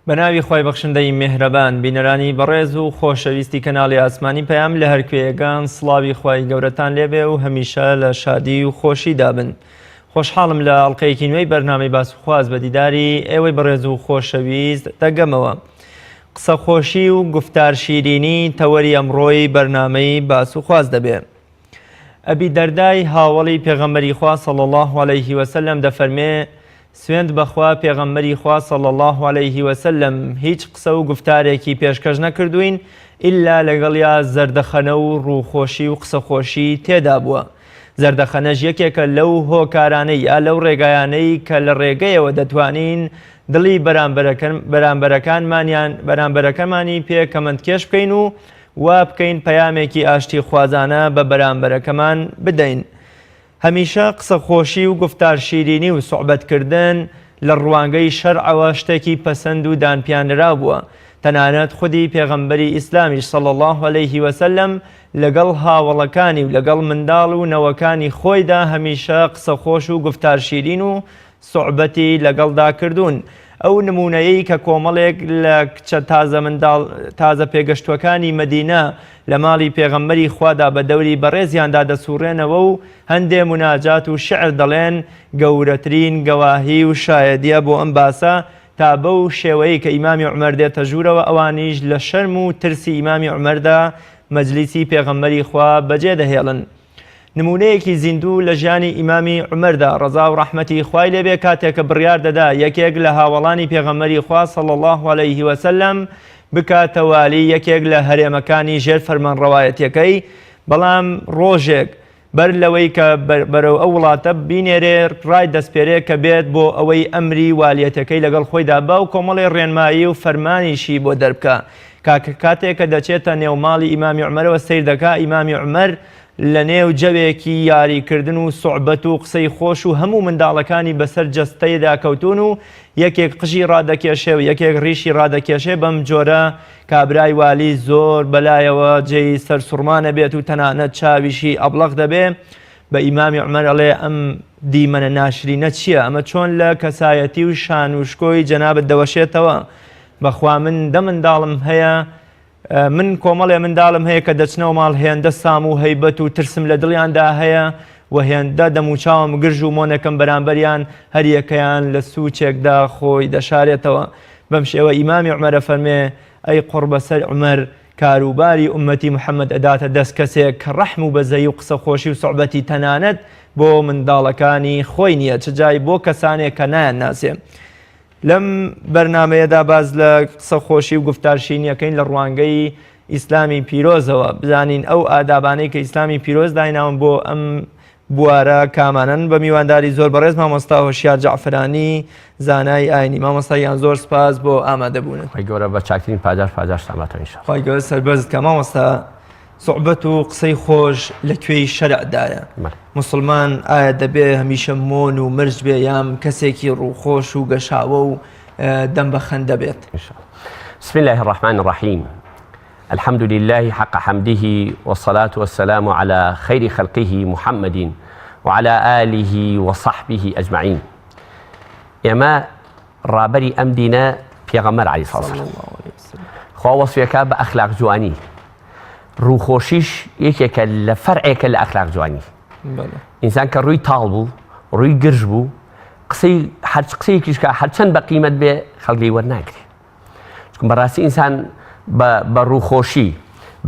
بەناوی خۆی بەخشندەی میهرەبان بینەرانی بەڕێز و خۆشەویستی کەناڵی ئاسمانی پەیام لە هەرکوێیەکان سڵاوی خۆی گەورەتان لێبێ و هەمیشە لە شادی و خۆشی دابن. خۆشحاڵم لە ئەڵقەیەکی نوێی بەرنامەی باسوخواز بە دیداری ئێوەی بەڕێز و خۆشەویست دەگەمەوە. قسە خۆشی و گفتار شیرینی تەوەری ئەمڕۆی بەرنامەی باسوخواز دەبێت. ئەبی دەردای هاوڵی پێغەمبەری خوا صلی الله علیه وسلم دەفەرمێ سوێند بەخوا پێغەمبەری خوا صلی الله علیه وسلم هیچ قسە و گفتارێکی پێشکەش نەکردوین ئیلا لەگەڵیا زەردەخەنە و ڕووخۆشی و قسەخۆشی تێدا بووە. زەردەخەنەش یەکێکە لەو هۆکارانەی یا لەو ڕێگایانەی کە لە ڕێگەیەوە دەتوانین دڵی بەرامبەرەکەمانی پێ کەمەندکێش بکەین و وا بکەین پەیامێکی ئاشتی خوازانە بە بەرامبەرەکەمان بدەین. هەمیشە قسەخۆشی و گفتار شیرینی و سوحبەتکردن لە ڕوانگەی شەرعەوە شتێکی پەسەند و دانپیانرا بووە. تەنانەت خودی پێغەمبەری ئیسلامیش صلی الله علیه وسلم لەگەڵ هاوڵەکانی و لەگەڵ منداڵ و نەوەکانی خۆیدا هەمیشە قسەخۆش و گفتار شیرین و سوحبەتی لەگەڵدا کردوون. ئەو نمونەیەی کە کۆمەڵێک لە کچە تازە پێگەشتوەکانی مەدینە لە ماڵی پێغەمبەری خوادا بە دەوری بەڕێزیاندا دەسوڕێنەوە و هەندێ مناجات و شعر دەڵێن گەورەترین گەواهی و شایەدیە بۆ ئەم باسە تا بەو شێوەیە کە ئیمامی عومەر دێتە ژوورەوە ئەوانیش لە شەرم و ترسی ئیمامی عومەردا مەجلیسی پێغەمبەری خوا بەجێ دەهێڵن. نمونەیەکی زیندوو لە ژیانی ئیمامی عومەردا ڕەزا و ڕەحمەتی خوای لێبێ کاتێکە بڕیار دەدا یەکێک لە هاوڵانی پێغەمبەری خوا صلی الله علیه وسلم بکاتە والی یەکێک لە هەرێمەکانی ژێر فەرمانڕەوایەتیەکەی، بەڵام ڕۆژێک بەر لەوەی کە بەرەو ئەو وڵاتە بینێرێ ڕای دەستپێرێ کە بێت بۆ ئەوەی ئەمری والیەتەکەی لەگەڵ خۆیدا با و کۆمەڵی ڕێنمایی و فەرمانیشی بۆ دەربکە. کاتێکە دەچێتە نێوماڵی ئیمامی عومەرەوە سەیر دەکا، ئیمامی عومەر لە نێو جەوێکی یاریکردن و سوحبەت و قسەی خۆش و هەموو منداڵەکانی بەسەر جەستەیدا کەوتون و یەکێک قژی ڕادەکێشێ و یەکێک ڕیشی ڕادەکێشێ. بەم جۆرە کابرای والی زۆر بەلایەوە جێی سەرسوڕمانە بێت و تەنانەت چاویشی ئەبلەق دەبێ. بە ئیمامی عومەر ئەڵێ ئەم دیمەنە ناشرینە چییە؟ ئەمە چۆن لە کەسایەتی و شان و شکۆی جەنابەت دەوەشێتەوە؟ بەخوا من دە منداڵم هەیە، من کۆمەڵێ منداڵم هەیە کە دەچنەوە ماڵ هێندە سام و هەیبەت و ترسم لە دڵیاندا هەیە و هێندە دەموچاوم گرژ و مۆنەکەم بەرامبەریان هەریەکەیان لە سوچێکدا خۆی دەشارێتەوە. بەم شێوە ئیمامی عومەرە فەرمێ ئەی قوربەسەر عومەر، کاروباری ئومەتی محەممەد ئەداتە دەست کەسێک کە ڕەحم و بەزەی و قسە خۆشی و سوحبەتی تەنانەت بۆ منداڵەکانی خۆی نییە، چ جای بۆ کەسانێک کە نایان ناسێ. لەم بەرنامەیەدا باز لە قسە خۆشی و گفتارشینیەکەین لە ڕوانگەی ئیسلامی پیرۆزەوە بزانین ئەو ئادابانەی کە ئیسلامی پیرۆز دایناون بۆ ئەم بوارە کامانن. بە میوانداری زۆر بەڕێز مامۆستا هۆشیار جەعفرانی زانای ئاینی. مامۆستایان زۆر سپاس بۆ ئامادەبوونن. خۆی گەورە بە چاکترین پاداشتاناتەوە ئینشاءڵڵا. خۆی گەورە سەربەرزت کە مامۆستا سوحبەت و قسەی خۆش لەکوێی شەرعدایە؟ مسلمان ئایا دەبێ هەمیشە مۆن و مرج بێ یام کەسێکی ڕووخۆش و گەشاوە و دەم بە خەندە بێت؟ بسم الله الرحمن الرحيم. الحمد لله حق حمده والصلاة والسلام على خير خلقه محمد وعلى آله وصحبه أجمعين. ئێمە ڕابەری ئەم دینە پێغەمبەر عەلەیهی سڵاو وسەلام خوا وەسفێکا بە ئەخلاق جوانی. ڕووخۆشیش یەکێکە لە فەرعێکە لە ئەخلاق جوانی. ئینسان کە ڕووی تاڵ بوو، ڕووی گرژ بوو، هەرچ قسەیەکیش کە هەرچەند بە قیمەت بێ خەڵکی وەرناگرێ. چونکە بەڕاستی ئینسان بە ڕووخۆشی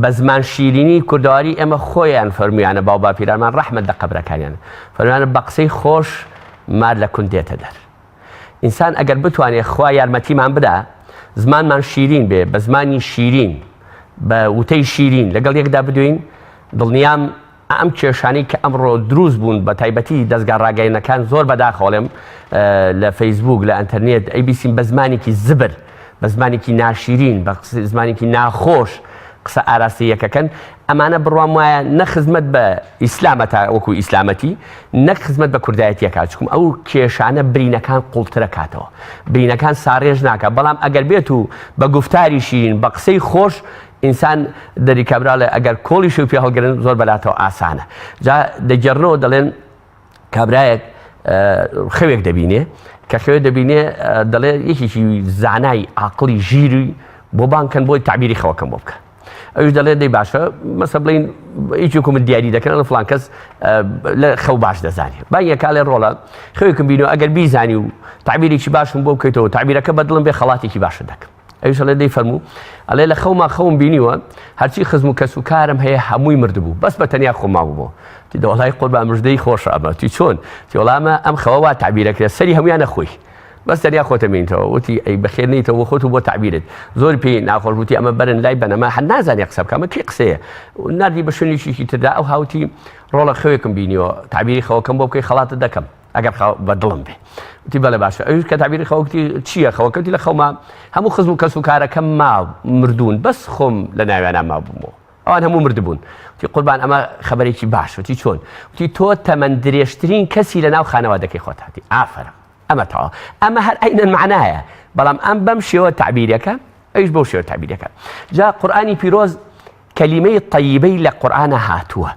بە زمان شیرینی کوردەواری ئێمە خۆیان فەرمویانە باو باپیرانمان ڕەحمەت لە قەبرەکانیانە فەرمویانە بە قسەی خۆش مار لە کون دێتە دەر. ئینسان ئەگەر بتوانێت خوا یارمەتیمان بدا زمانمان شیرین بێ، بە زمانی شیرین بە وتەی شیرین لەگەڵ یەکدا بدوین، دڵنیام ئەم کێشانەی کە ئەمڕۆ دروست بوون بە تایبەتی دەستگا ڕاگەیەنەکان زۆر بەداخەڵێم لە فەیسبوک لە ئەنتەرنێت ئەیبیسین بە زمانێکی زبر، بە زمانێکی ناشیرین، بە زمانێکی ناخۆش قسە ئاراستەیەکەکەن، ئەمانە بڕوام وایە نە خزمەت بە ئیسلامەتە وەکو ئیسلامەتی، نەک خزمەت بە کوردایەتیەکات. چکم ئەو کێشانە برینەکان قوڵترە کاتەوە، برینەکان ساڕێژ ناکە. بەڵام ئەگەر بێت و بە گفتاری شیرین بە قسەی خۆش ئینسان دەری کابراڵێ ئەگەر کۆڵیش و پێ هەڵگرن زۆر بەلاتەوە ئاسانە. جا دەگەڕنەوە دەڵێن کابرایەک خەوێک دەبینێ کە خێ دەبینێ دەڵێ یەکێکی زانای عاقڵی ژیری بۆ بانکەن بۆی تعبیری خەوەکەم بۆ بکە ئەوش دەڵێ دەی باشە مەسە بڵین هیچ من دیاری دەکەن فلان کەس لە خەو باش دەزانێت با یەکالێ ڕۆڵە خەوێکم بینەوە ئەگەر بیزانی و تعبیرێکی باشم بۆ بکەیتەوە تعبیرەکە بەدڵم بێ خەڵاتێکی باشە دەکەم ئەوش دەڵێ دەی فەرموو ئەڵێ لە خەوما خەوم بینیوە هەرچی خزم و کەس و کارم هەیە هەمووی مردبوو بەس بە تەنیا خۆما بوو تی دەوڵای قوربان مژدەی خۆشە ئەمە تی چۆن تی وەڵامە ئەم خەوە وا تعبیرەکرێت سەری هەمویان نەخۆی بەس تەنیا خۆتە بینیتەوە وتی ئەی بەخێر نەیتەوە خۆت و بۆ تعبیرت زۆر پێی ناخۆش وتی ئەمە بەرن لای بەنەما هەر نازانێ قسە بکە ئەمە کێ قسەیە نردی بە شوێنێکی تردا ئەو هاوتی ڕۆڵە خەوێکم بینیەوە تعبیری خەوەکەم بۆ بکەی خەڵاتت دەکەم ئەگەر بە دڵم بێ وتی بەڵێ باشە ئەوش کە تعبیری خەوەکتی چییە خەوەکەتی لە خەوما هەموو خزم و کەس و کارەکەم ما مردوون بەس خۆم لە ناویانە ما بوومەوە ئەوان هەموو مردبوون وتی قوربان ئەمە خەبەرێکی باش وتی چۆن وتی تۆ تەمەند درێژترین کەسی لە ناو خانەوادەکەی خۆت هاتی ئافرە ئەمە تەواو ئەمە هەر ئەینەن معنایە بەڵام ئەم بەم شێوە تعبیرەکە ئەوش بەو شێوە تعبیرەکە جا قورئانی پیرۆز کەلیمەی طەیبەی لە قورئانە هاتووە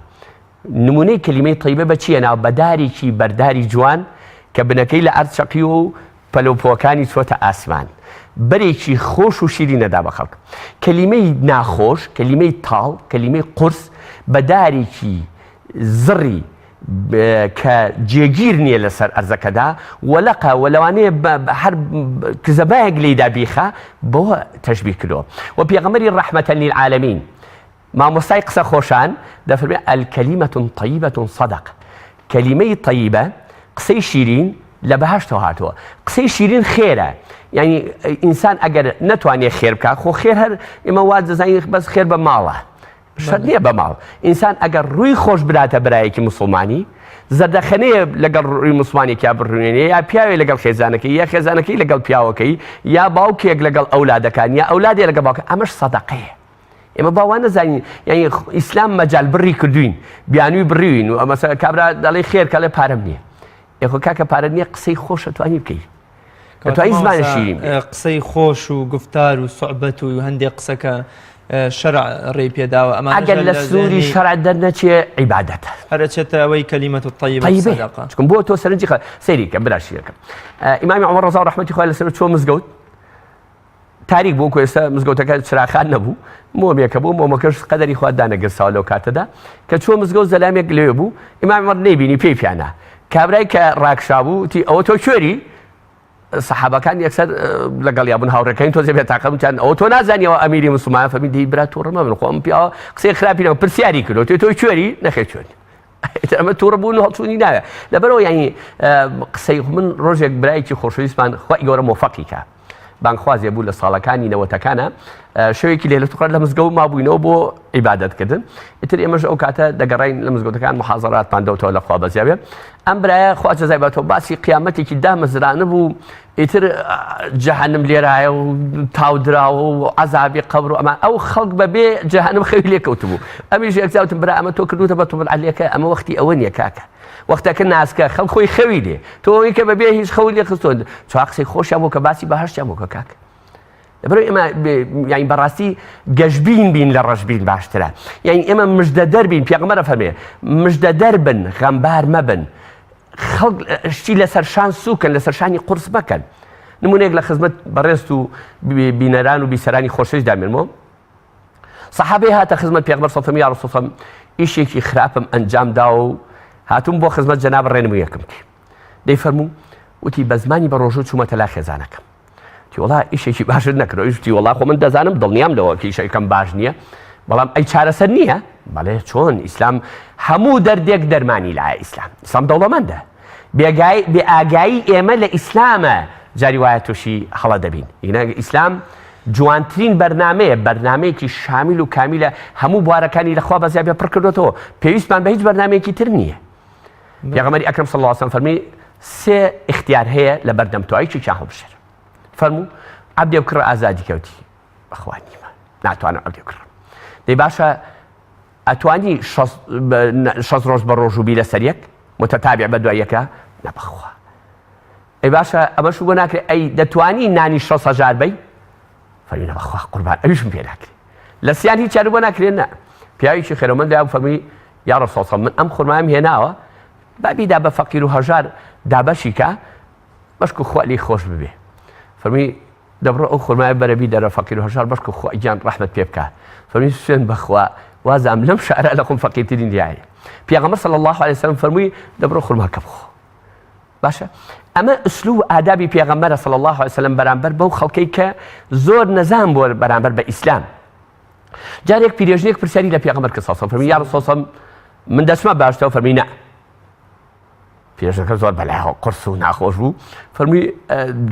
نمونەی کەلیمەی طەیبە بە چییە ناو بەدارێکی بەرداری جوان کە بنەکەی لە ئەرد چەقی و پەلۆپۆکانی چۆتە ئاسمان بەرێکی خۆش و شیری نەدا بە خەڵک کەلیمەی ناخۆش کەلیمەی تاڵ کەلیمەی قورس بەدارێکی زڕی کە جێگیر نییە لەسەر ئەرزەکەدا وەلەقە وەلەوانەیە هەر کزەبایەک لێدا بیخە بەوە تەشبیه کردەوە و پێغەمبەری ڕەحمەتەن للعالەمین مامۆستای قسە خۆشان دەفەرمێ الکەلیمەة طەیبەة صەدەق کەلیمەی طەیبە قسەی شیرین لە بەهەشتەوە هاتووە قسەی شیرین خێرە یعنی ئینسان ئەگەر نەتوانێت خێر بکە خۆ خێر هەر ئێمە وا دەزانین بەس خێر بە ماڵە شەرت نییە بە ماڵ ئینسان ئەگەر ڕووی خۆش براتە برایەکی موسڵمانی زەردەخەنەیە لەگەڵ ڕووی موسڵمانێکیا بڕوێنێ یا پیاوێ لەگەڵ خێزانەکەی یا خێزانەکەی لەگەڵ پیاوەکەی یا باوکێک لەگەڵ ئەولادەکان یا ئەولادێ لەگەڵ باوکە ئەمەش سەدەقەیە ئێمە باوان نەزانین یعنی ئیسلام مەجال بڕی کردوین بیانووی بڕوین و ئەمە کابرا دەڵێ خێر کە لێ پارەم نییە ئێخۆ کاکە پارە نییە قسەی خۆشە توانی بکەیت توانی زمانە شیرین قسەی خۆش و گفتار و سوعبەت و هەندێک قسەکە شەرع ڕێی پێداوە ئەمە ئەگەر لە سووری شەرع دەرنەچێ عیبادەتە هەرەچێتە ئەوەی کەلیمەة الطەیبە سەدەقە چکم بۆ تۆ سەرنجی سەیری کە براشیەکە ئیمامی عومەر ڕەزا ڕەحمەتی خوای لەسەر چۆ مزگەوت تاریک بۆ کوێستا مزگەوتەکە چراخان نەبوو مۆمێکە بوو مۆمەکەش قەدەری خوا دانەگرساوە لەو کاتەدا کە چۆ مزگەوت زەلامێک لێ بوو ئیمامی عومەر نەیبینی پێی پیانە کابرای کە ڕاکشا بوو تی ئەوە تۆ کوێری سەحابەکان یەکسەر لەگەڵ یابوون هاوڕێکەکەین تۆزێ بێ تاقەمتیان ئەوە تۆ نازانیەوە ئەمیری موسڵمانە فەرمی دەی برا تووڕە مەبن خۆ ئەم پیاوە قسەی خراپینەوە پرسیاری کردەوە تۆ کوێری نەخێ کوێری ئەمە تووڕە بوون و هەڵچوونی ناوێ لەبەرەوە یعنی قسەی من ڕۆژێک برایەکی خۆشەویستمان خوای گەورە مۆفەقی کە بانخوازیە بوو لە ساڵەکانی نەوەتەکانە شەوێکی لێلە توقڕ لە مزگەوت مابووینەوە بۆ عیبادەتکردن ئیتر ئێمەش ئەو کاتە دەگەڕین لە مزگەوتەکان محازەراتمان دەوتەوە لە خوا بەزیاوێ ئەم برایە خوا جەزای باتەوە باسی قیامەتێکی دامەزرانە بوو ئیتر جەهەنم لێرایە و تاودراوە و عەزابی قەبر و ئەمان ئەو خەڵک بەبێ جەهەنم خەوی لێ کەوتبوو ئەمیش یەکجاوتم برا ئەمە تۆ کردوتە بە تۆمەعەلیەکە ئەمە وەختی ئەوە نییە کاکە وەختەکە ناسکە خەڵک خۆی خەوی لێ تۆ ئەوەی کە بەبێ هیچ خەوی لێ خستۆن چوا قسەی خۆشیان بۆ کە باسی بەهەشتیان بۆ کە کاکە لەبەرەوەی ئێمە یعنی بەڕاستی گەشبین بین لە ڕەشبین باشترە یعنی ئێمە مژدە دەربین پێغەمبەر فەرمێ مژدە دەربن غەمبار مەبن خەڵک شتی لەسەر شان سووکن لەسەر شانی قورس مەکەن نمونەیەک لە خزمەت بەڕێست و بینەران و بیسەرانی خۆشەویست دامێنمەوە سەحابەی هاتە خزمەت پێغەمبەر سەڵ یا ڕەسوڵ سەڵ ئیشێکی خراپم ئەنجام دا و هاتووم بۆ خزمەت جەناب ڕێنموویەکم دەی فەرموو وتی بە زمانی بە ڕۆژوو چوومەتە لا خێزانەکەم تی وڵا ئیشێکی باشتر نەکردەوە وتی وڵا خۆ من دەزانم دڵنیام لەوە کە ئیشەکەم باش نییە بەڵام ئەی چارەسەر نییە بەڵێ چۆن ئیسلام هەموو دەردێک دەرمانی لایە ئیسلام دەوڵەمەندە بێ ئاگایی ئێمە لە ئیسلامە جاری وایە تووشی هەڵە دەبین ئیسلام جوانترین بەرنامەیەکی شامیل و کامیلە هەموو بوارەکانی لەخوا بەزیابێ پڕ کردوێتەوە پێویستمان بە هیچ بەرنامەیەکی تر نییە پێغەمبەری ئەکرەم صلی الله علیه و سلم فەرمی سێ اختیار هەیە لە بەردەم تۆیکی چیان هەڵبژێر فەرموو عەبدێ بکڕە ئازادی کەوتی بەخوا نیمە ناتوانم عەبدێ بکڕم دەی باشە ئەتوانی 6 ڕۆژ بە ڕۆژ و بی لەسەر یەک متتابع بە دوای یەکە نەبەخوا ئەی باشە ئەمەش بۆ ناکرێت ئەی دەتوانی نانی 6,000 بەی فەرمی نەبەخوا قوربان ئەویشم پێ ناکرێت لە سییان هیچ چارە بۆ ناکرێت نە پیاوێکی خێرەومەندە فەرمی یا ڕەسوڵ سەڵ من ئەم خورمایم هێناوە بابیدا بە فەقیر و هەژار دابەشی کە بەشک و خوالی خۆش ببێ فەرمی دەبڕە ئەو خۆرمای بەرەبی دەرە فەقیر و هەژار بەشک و خۆیان ڕەحمەت پێ بکە فەرمی سوێن بەخوا وازام لەم شارە لە خۆم فەقیرترین دیایە پێغەمبەر صلی الله عليه وسلم فەرمووی دەبڕە خۆرماکە بخۆ باشە ئەمە ئوسلوب ئادابی پێغەمبەرە صلی الله عليه وسلم بەرامبەر بەو خەڵکەی کە زۆر نەزان بۆ بەرامبەر بە ئیسلام جارێک پیرێژنێک پرسیاری لە پێغەمبەر کرد سەڵسەڵ فەرمی یا ڕەسوڵ سەڵسەڵ من دەچمە باشتەوە فەرمی نا پیرێژنەکە زۆر بەلایەوە قورس و ناخۆش بوو فەرمی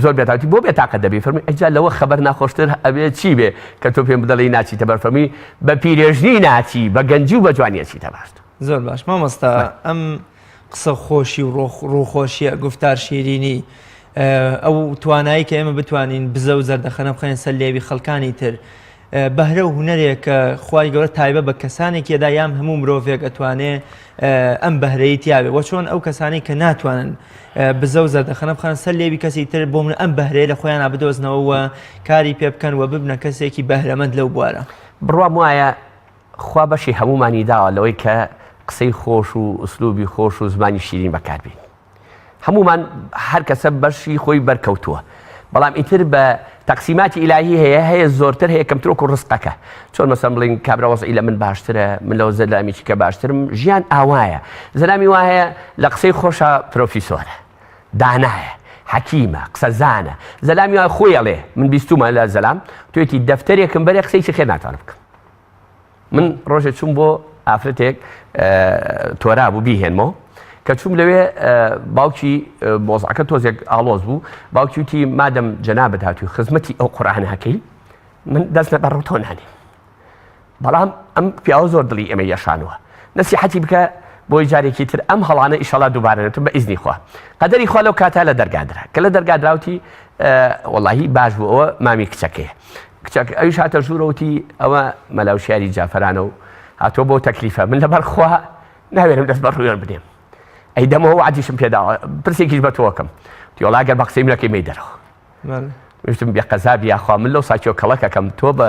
زۆر بێتاقەتی بۆ بێتاقەت دەبێ فەرمی ئەجا لەوە خەبەر ناخۆشتر ئەبێ چی بێ کە تۆ پێم بدەڵی ناچیتە بەر فەرمی بە پیرێژنی ناچی بە گەنجی و بە جوانی ئەچیتە باشتر زۆر باش مامۆستا ئەم قسە خۆشی و ڕووخۆشیە گفتار شیرینی ئەو توانایی کە ئێمە بتوانین بزە و زەردەخەنە بخەین سەر لێوی خەڵکانی تر بەهرە و هونەرێک کە خوای گەورە تایبە بە کەسانێکی دا یام هەموو مرۆڤێک ئەتوانێ ئەم بەهرەی تیاوێ وە چۆن ئەو کەسانی کە ناتوانن بزە و زەردەخەنە بخەن سەر لێوی کەسی تر بۆ من ئەم بەهرەیە لە خۆیان بدۆزنەوە کاری پێ بکەن و ببنە کەسێکی بەهرەمەند لەو بوارە بڕوام وایە خوا بەشی هەمومانی داوە لەوەی کە قسەی خۆش و ئوسلوبی خۆش و زمانی شیرین بەکاربین هەمومان هەر کەسە بەشی خۆی بەرکەوتووە بەڵام ئیتر بە تەقسیماتی ئیلاهی هەیە زۆرتر هەیە کەمترۆک و ڕستەکە چۆن مەسەڵەن بڵین کابرا وەزعی لە من باشترە من لەو زەلامیی کە باشترم ژیان ئاوایە زەلامی وایە لە قسەی خۆشە پرۆفیسۆرە دانایە حەکیمە قسەزانە زەلامی وایە خۆیەڵێ من بیستومە لە زەلام توێتی دەفتەرێکم بەرێ قسەیکی خێر ناتوانم بکەم من ڕۆژێک چوون بۆ ئافرەتێک تۆرا بوو بیهێنمەوە کە چوم لەوێ باوکی مۆزعەکە تۆزێک ئاڵۆز بوو باوکی وتی مادەم جەنابەت هاتووی خزمەتی ئەو قورئانەکەی من دەست لە بەڕ تۆ نانێ بەڵام ئەم پیاوە زۆر دڵی ئێمە یەشانوە نەسیحەتی بکە بۆی جارێکی تر ئەم هەڵانە ئیشەڵا دووبارەنێتم بە ئیزنی خوا قەدەری خوا لەو کاتا لە دەرگادرا کە لە دەرگادراوتی وەڵاهی باش بوو ئەوە مامی کچەکەیە کچەکە ئەویش هاتە ژوورەوتی ئەوە مەلاوشیاری جافەرانە و هاتۆ بۆ تەکلیفە من لەبەر خوا ناوێنم دەست بە ڕوویان بدێم ئەی دەمەوە عادیشم پێداوە پرسێکیش بە تۆکەم تیۆڵاگەر بە قسەی منەکەی مەی دەرەوە وشتم بێ قەزابی یاخوا من لەو ساکیۆ کەڵەکەکەم تۆ بە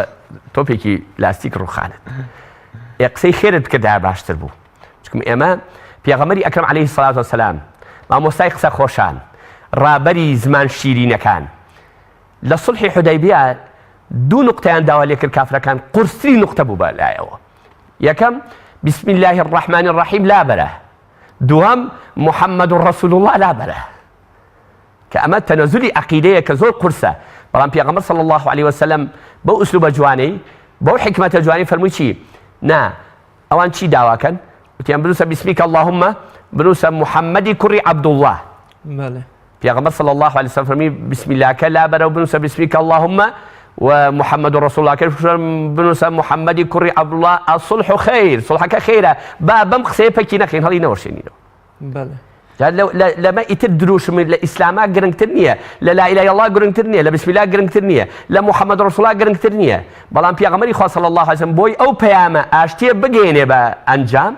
تۆپێکی لاستیک ڕووخانت قسەی خێرت کردای باشتر بوو چکم ئێمە پێغەمبەری ئەکرەم عەلەیهی سەڵات وەسەلام مامۆستای قسە خۆشان ڕابەری زمان شیرینەکان لە سڵحی حودەیبیە دوو نقطەیان داوا لێ کرد کافرەکان قورستری نقطە بوو بەلایەوە یەکەم بسم الله الرحمن الرحیم لا بەرە دوام محمد رسول الله لا بەرە کە ئەمە تەنەزولی عەقیدەیە کە زۆر قورسە بەڵام پێغەمبەر صلی الله عليه وسلم بەو ئوسلوبە جوانەی بەو حکمەتە جوانی فەرمووی چی نا ئەوان چی داواکەن وتیان بنووسە بسمیکە اللهم بنووسە محەممەدی کوڕی عەبدوڵڵاه پێغەمبەر صلی الله عليه وسلم فەرمی بسم اللهکە لا بەرە و بنووسە بسمیکە اللهم ومحمد رسول الله كيف بنوسى محمد كري عبد الله الصلح خير صلحك خيره بام قسەیە پەکی نەخین هەڵی نەوەشێنینەوە لەمە ئیتر دروشم لە ئیسلاما گرنگتر نییە لە لا إله إلا الله گرنگتر نییە لە بسم الله گرنگتر نییە لە محمد رسول الله گرنگتر نییە بەڵام پێغەمبەری خوا صلی الله عليه وسلم بۆی ئەو پەیامە ئاشتیە بگەێنێ بە ئەنجام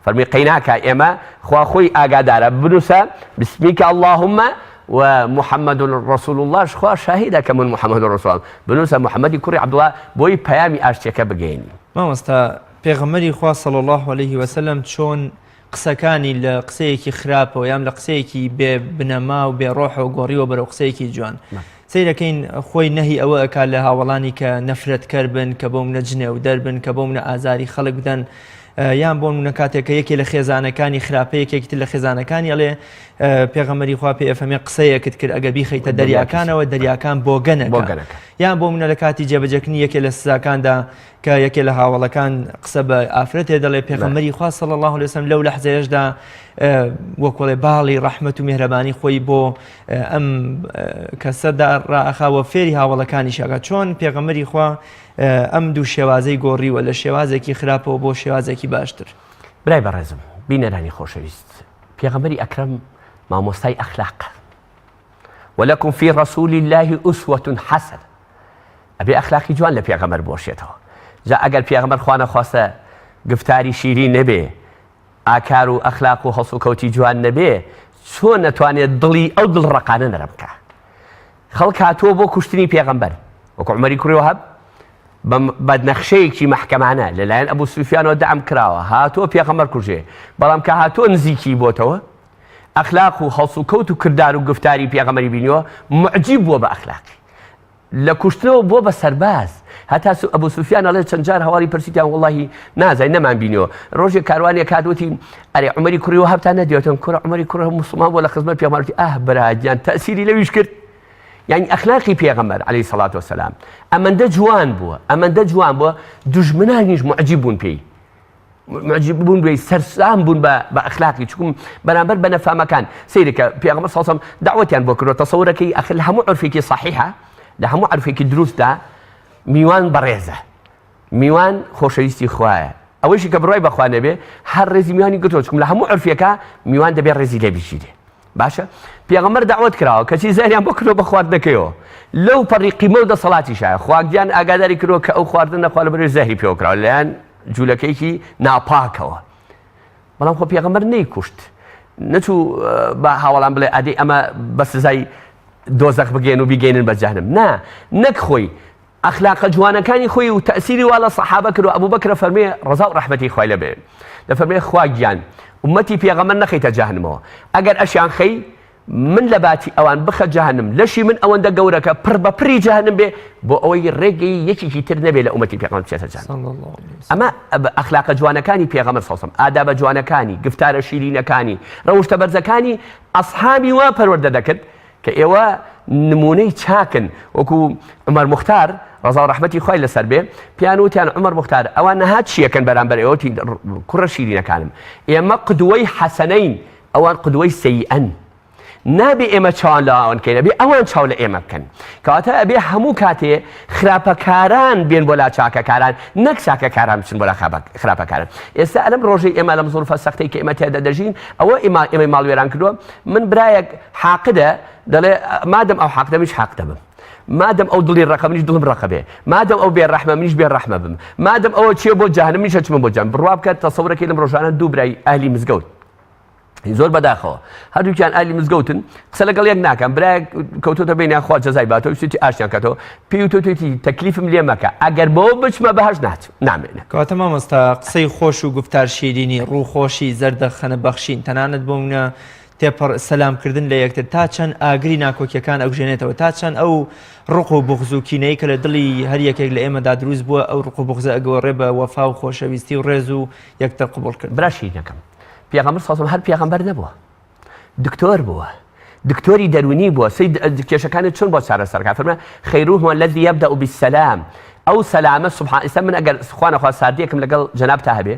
فەرمی قەیناکە ئێمە خوا خۆی ئاگادارە بنووسە بسمیکە اللهم ومحمد رسول الله شخوا شاهدة كمن محمد رسول الله بنوسى محمد كوري عبد الله بوي بيامي اشتيكا بگيني ما مستا پیغمبري خوا صلى الله عليه وسلم چون قسەکانی لە قسەیەکی خراپە و یام لە قسەیەکی بێ بنەما و بێ ڕۆح و گۆڕی و بەرەو قسەیەکی جوان سەیرەکەین خۆی نەهی ئەوە ئەکات لە هاوڵانی کە نەفرەتکەر بن کە بۆ منە جنێ و دەربن کە بۆ منە ئازاری خەڵک بدەن یان بۆ منە کاتێکە یەکێ لە خێزانەکانی خراپە یەکێکتر لە خێزانەکانی ئەڵێ پێغەمبەری خوا پێ ئەفەرمێ قسەیەکت کرد ئەگەر بیخەیتە دەریاکانەوە دەریاکان بۆگەنەکە یان بۆ منە لە کاتی جێبەجەکردنی یەکێ لە سزاکاندا کە یەکێ لە هاوڵەکان قسە بە ئافرەتێ دەڵێ پێغەمبەری خوا صلی الله عليه وسلم لەو لەحزەیەشدا وەکوڵێ باڵی ڕەحمەت و میهرەبانی خۆی بۆ ئەم کەسەدا ڕائەخاوە فێری هاوڵەکانی شاکات چۆن پێغەمبەری خوا ئەم دوو شێوازەی گۆڕیوە لە شێوازێکی خراپەوە بۆ شێوازێکی باشتر برای بەڕێزم بینەرانی خۆشەویست پێغەمبەری ئەکرەم مامۆستای ئەخلاق ولكم في رسول الله أسوة حسنة ئەبێ ئەخلاقی جوان لە پێغەمبەر بۆشێتەوە جا ئەگەر پێغەمبەر خوا نەخواستە گفتاری شیرین نەبێ ئاکار و ئەخلاق و هەڵس و کەوتی جوان نەبێ چۆن نەتوانێت دڵی ئەو دڵڕەقانە نەرم بکە خەڵک هاتووە بۆ کوشتنی پێغەمبەر وەکو عومەری کوڕی وەهاب بە نەخشەیەکی مەحکەمانە لەلایەن ئەبوو سوفیانەوە دەعم کراوە هاتووە پێغەمبەر کوژێ بەڵام کە هاتووە نزیکی بۆتەوە ئەخلاق و هەڵس و کەوت و کردار و گفتاری پێغەمبەری بینیەوە معجیب بووە بە ئەخلاقی لە کوشتنەوە بۆ بە سەرباز هەتا ئەبوو سوفیان ئەڵێ چەند جار هەواڵی پرسییان وڵڵاهی نازای نەمان بینیەوە ڕۆژێک کاروانێک کاتوتی ئەرێ عومەری کوڕیەوە هەفتان نەدیێتن کوڕە عومەری کوڕە موسڵمان بۆ لە خزمەت پێغەمبەری براجان تەسیری لەویش کرد یعنی ئەخلاقی پێغەمبەر عەلەیهی سەڵات وسەلام ئەمەندە جوان بووە دوژمنانیش معجیب بوون پێی معجب بوون بێ سەرسام بوون بە ئەخلاقی چکم بەرامبەر بە نەفامەکان سەیرێکە پێغەمبەر سەڵسەم دعوەتیان بۆ کردەوە تەسەوورەکەی ئەخ لە هەموو عورفێکی صەحیحە لە هەموو عورفێکی دروستە میوان بەڕێزە میوان خۆشەویستی خوایە ئەوەیشی کە بڕای بەخوا نەبێ هەر ڕێزی میوانی گرتووە چکم لە هەموو عورفێکە میوان دەبێت ڕێزی لێ بیژیرێ باشە پێغەمبەر دعوەت کراوە کەچی زانیان بۆ کردەوە بە خواردنەکەیەوە لەو پەڕی قیمە و دەسەڵاتیشایە خواردیان ئاگاداری کردەوە کە ئەو خواردن نەخوا لەبەر زەهری پێوە کراوە لەیان جوولەکەیکی ناپاکەوە بەڵام خۆ پێغەمبەر نەیکوشت نەچوو بە هاوڵان بڵێ ئەدەی ئەمە بە سزای دۆزەخ بگەین و بیگەینن بە جەهەنەم نەک خۆی ئەخلاقە جوانەکانی خۆی و تەئسیری وا لە سەحابە کرد و ئەبوو بەکرە فەرمێ ڕەزا و ڕەحمەتی خوای لەبێ دەفەرمێ خوا گیان ئومەتی پێغەمبەر نەخەیتە جەهەنەمەوە ئەگەر ئەشیان خەی من لە باتی ئەوان بخە جەهەنەم لەشی من ئەوەندە گەورەکە پڕ بە پڕی جەهەنەم بێ بۆ ئەوەی ڕێگەی یەکێکی تر نەبێ لە ئومەتی پێغەمبەر بچێتە جەهەنەم ئەمە ئەخلاقە جوانەکانی پێغەمبەر سەڵسەم ئادابە جوانەکانی گفتارە شیرینەکانی ڕەوشتە بەرزەکانی ئەسحابی وا پەروەردە دەکرد کە ئێوە نمونەی چاکن وەکو عومەر موختار ڕەزا و ڕەحمەتی خوای لەسەر بێ پیان وتیان عومەر موختار ئەوان نەهات چیەکەن بەرامبەر ئێوەتی کوڕە شیرینەکانم ئێمە قدوەی حەسەنەین ئەوان قدوەی سەیئەن نابێ ئێمە چاوان لە ئەوان بکەین ئەبێ ئەوان چاو لە ئێمە بکەن کەواتە ئەبێ هەموو کاتێ خراپەکاران بێن بۆ لا چاکەکاران نەک چاکەکاران بچن بۆ لا خراپەکاران ئێستا ئەلەم ڕۆژەی ئێمە لەم زوڵفە سەختەی کە ئێمە تێدا دەژین ئەوە ئێمەی ماڵوێران کردووە من برایەک حاقدە دەڵێ مادەم ئەو حاقدە منیش حاقدە بم مادەم ئەو دڵی ڕەقە منیش دڵم ڕەقە بێ مادەم ئەو بێڕەحمە منیش بێڕەحمە بم مادەم ئەوە چیە بۆ جەهەنەم منیش ئەچمە بۆ جەهەنەم بڕوا بکات تەسەوورەکەی لەم ڕۆژانە دوو برای ئەهلی مزگەوت زۆر بەداخەوە هەردووکیان ئالی مزگەوتن قسە لەگەڵ یەک ناکەم برای کەوتۆتە بینیان خوا جەزای باتەوە شتی ئاشتیان کاتەوە پێی وتۆتی تەکلیفم لێ مەکە ئەگەر بەوە بچمە بەهەش نامێنە کەواتە مامۆستا قسەی خۆش و گفتار شیرینی ڕووخۆشی زەردەخەنە بەخشین تەنانەت بۆمونە تێپەڕ سەلامکردن لە یەکتر تا چەند ئاگری ناکۆکیەکان ئەوژێنێتەوە تا چەند ئەو ڕق و بوغز و کینەی کە لە دڵی هەر یەکێک لە ئێمەدا دروست بووە ئەو ڕق و بوغزە ئەگەوەڕێ بە وەفا و خۆشەویستی و ڕێز و یەکتر قبوڵ کرد براشی نەکەم پێغەمبەر سەڵسەڵام هەر پێغەمبەر نەبووە دکتۆر بووە دکتۆری دەرونی بووە کێشەکانی چۆن بۆ چارەسەرکە فەرمە خەیروهم الذی یەبدأ بالسەلام ئەو سەلامە سوبحان ئێستا من ئەگەر خوا نەخوا ساردیەکەم لەگەڵ جەناب تا هەبێ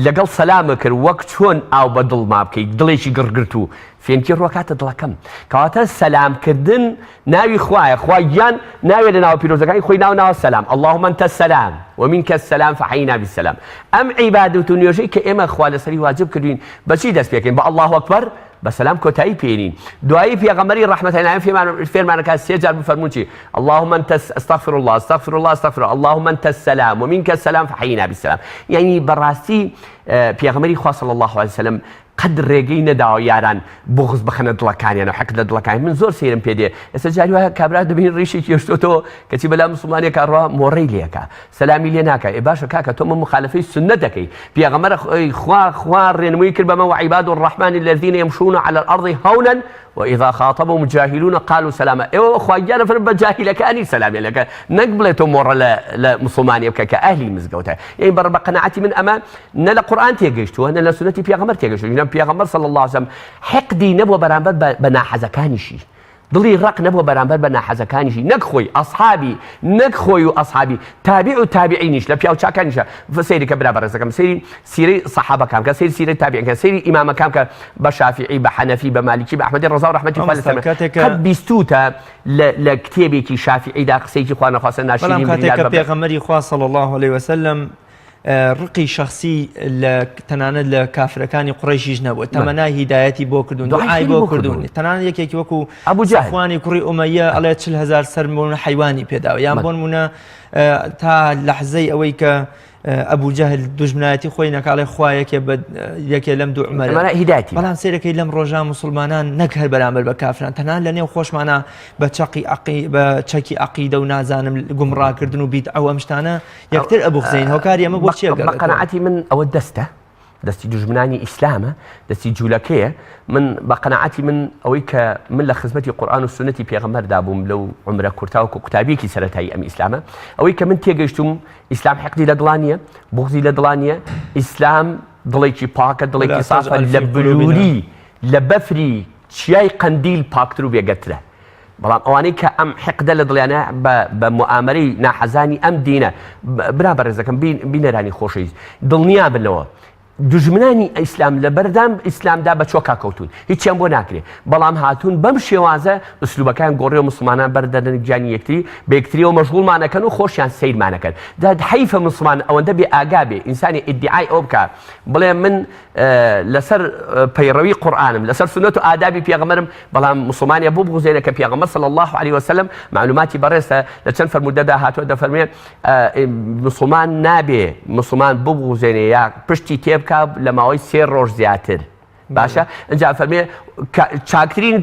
لەگەڵ سەلامە کرد وەک چۆن ئاو بە دڵ ما بکەیت دڵێکی گڕگرت و فێنکی ڕۆکاتە دڵەکەم کەواتە سەلامکردن ناوی خوایە خوا گیان ناوێت لە ناوە پیرۆزەکانی خۆی ناوە سەلام اللهم أنت السلام ومنك السلام فحينا بالسلام ئەم عیبادەت و نوێژەی کە ئێمە خوا لەسەری واجب کردوین بەچی دەست پێکەین بە الله ئەکبەر بسلام کۆتایی پێێنین دوایی پێغەمبەری ڕەحمەتەلله فێرمانەکە سێ جار بفەرموون چی اللهم انت استغفر الله استغفر الله استغفر الله اللهم انت السلام ومنك السلام فحينا بالسلام يعني بەڕاستی پێغەمبەری خوا صلی الله عليه وسلم قەد ڕێگەی نەداوە یاران بغز بخەنە دڵەکانیان و حەق لە دڵەکانی من زۆر سێرم پێ دێ ئێستا جاری وایە کابرا دەبین ڕیشێکی هێشتۆتەوە کەچی بەلا موسڵمانێکە ڕوا مۆڕەی لێکە سەلامی لێ ناکە ئێ باشە کاکە تۆ من مخالفەی سنەت دەکەی پێغەمبەر خوا ڕێنمووی کرد بەمە وعیباد الرحمن الذين يمشون على الأرض هونا وإذا خاطبهم الجاهلون قالوا سلاما ئێوە خواگیانە فەرموون بە جاهیلەکانی سەلامی لەکە نەک بڵێ تۆ مۆڕە لە موسڵمانی بکە کە ئەهلی مزگەوتە یعنی بە قەناعەتی من ئەمە نە لە قورئان تێگەیشتووە نە لە سنەتی پێغەمبەر تێگەیشتووە پێغەمبەر صلی الله عليه وسلم حقدی نەبووە بەرامبەر بە ناحەزەکانیشی دڵی ڕق نەبووە بەرامبەر بە ناحەزەکانیشی نەک خۆی ئەسحابی نەک خۆی و ئەسحابی تابع و تابعینیش لە پیاو چاکانیشە سەیری کە برا بەڕێزەکەم سەیری سیرەی سەحابەکان کە سەیری تابعینەکان سەیری ئیمامەکان کە بە شافعی بە حەنەفی بە مالیکی بە ئەحمەدی ڕەزا و ڕەحمەتی خوا لەسەر قەت بیستوتە لە کتێبێکی شافعیدا قسەیەکی خوا نەخواستە ناشرین بەڵام کاتێک کە پێغەمبەری خوا صلی الله عليه وسلم ڕقی شخصی تەنانەت لە کافرەکانی قوڕەیشیش نەبووە تەمەنای هیدایەتی بۆ کردوون دوعای بۆ کردوون تەنانەت یەکێکی وەکو سەفوانی کوڕی ئومەیە ئەڵێ 40,000 سەر بۆ حەیوانی پێداوە یان بۆ نمونە تا لەحزەی ئەوەی کە ئەبوو جەهل دوژمنایەتی خۆی نەکاڵێ خوا یەکێ لەم دوو عومەرە هیدایەتی بەڵام سێرەکەی لەم ڕۆژان موسڵمانان نەک هەر بەرامبەر بە کافران تەنان لە نێو خۆشمانە بە چەکی عەقیدە و نازانم گومڕاکردن و بیدعە و ئەم شتانە یەکتر ئەبوخزین هۆکاری ئەمە بۆ چیە بە قەناعەتی من ئەوە دەستە دەستی دژمنانی ئیسلامە دەستی جوولەکەیە من بە قەناعەتی من ئەوەی کە من لە خزمەتی قورئان و سنەتی پێغەمبەردا بووم لەو عمرە کورتاوەکو قوتابیەکی سەرەتایی ئەم ئیسلامە ئەوەی کە من تێگەیشتم ئیسلام حەقدی لە دڵان نیە بغزی لە دڵان نیە ئیسلام دڵێکی پاکە دڵێکی سافە لە بلووری لە بەفری چیای قەندیل پاکتر و بێگەترە بەڵام ئەوانەی کە ئەم حقدە لە دڵیانە بە موامەرەی ناحەزانی ئەم دینە برا بەڕێزەکەم بینەرانی خۆشەویست دڵنیا بنەوە دژمنانی ئیسلام لە بەردەم ئیسلامدا بە چۆکا کەوتون هیچیان بۆ ناکرێت بەڵام هاتوون بەم شێوازە ئوسلوبەکان گۆڕێ و مسلمانان بەردەدەن گیانی یەکتری بە یەکتریەوە مەشغوڵمانەکەن و خۆشیان سەیرمانەکەن حەیفە مسلمان ئەوەندە بێ ئاگا بێ ئینسانی ئیدعای ئەو بکە بڵێ من لەسەر پەیڕەوی قورئانم لەسەر سنەت و ئادابی پێغەمبەرم بەڵام مسلمانیە بۆ بغوزێنە کە پێغەمبەر صلی الله علیه وسلم معلوماتی بەڕێزە لە چەند فەرمودەدا هاتووە دەفەرمێت مسلمان نابێ مسلمان ببغوزێنێ یا پشتی تێبکە لە ماوەی 3 ڕۆژ زیاتر باشە ئەجا فەرمێ چاکترین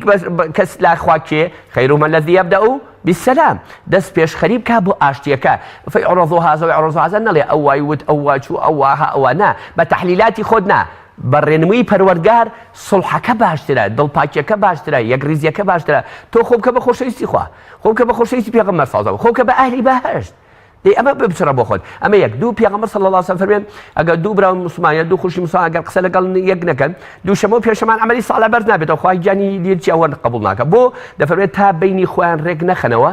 کەس لاخوا کێ خەیرهما الذی یەبدأ بالسلام دەست پێشخەری بکە بۆ ئاشتیەکە فیعرض هذا ویعرض هذا نەڵێ ئەو وای وت ئەو وا چوو ئەو واها ئەوە نا بە تەحلیلاتی خۆت نا بە ڕێنمووی پەروەردگار سڵحەکە باشترە دڵپاکیەکە باشترە یەکریزیەکە باشترە تۆ خۆ بکە بە خۆشەویستی خوا خۆ بکە بە خۆشەویستی پێغەمبەر صلی الله خۆ بکە بە ئەهلی بەهەشت ئەمە بچڕە بۆ خۆت ئەمە یەک دوو پێغەمبەر صلی الله علیه و سلم فەرمێن ئەگەر دوو براون مسلمانە دوو خوشی مسلمان ئەگەر قسە لەگەڵ یەک نەکەن دوو شەمە و پێشەمان عەمەلی ساڵە بەرز نابێتەوە خوای گیانی لێ چیاوە قبوڵ ناکە بۆ دەفەرمێت تا بینی خۆیان ڕێک نەخەنەوە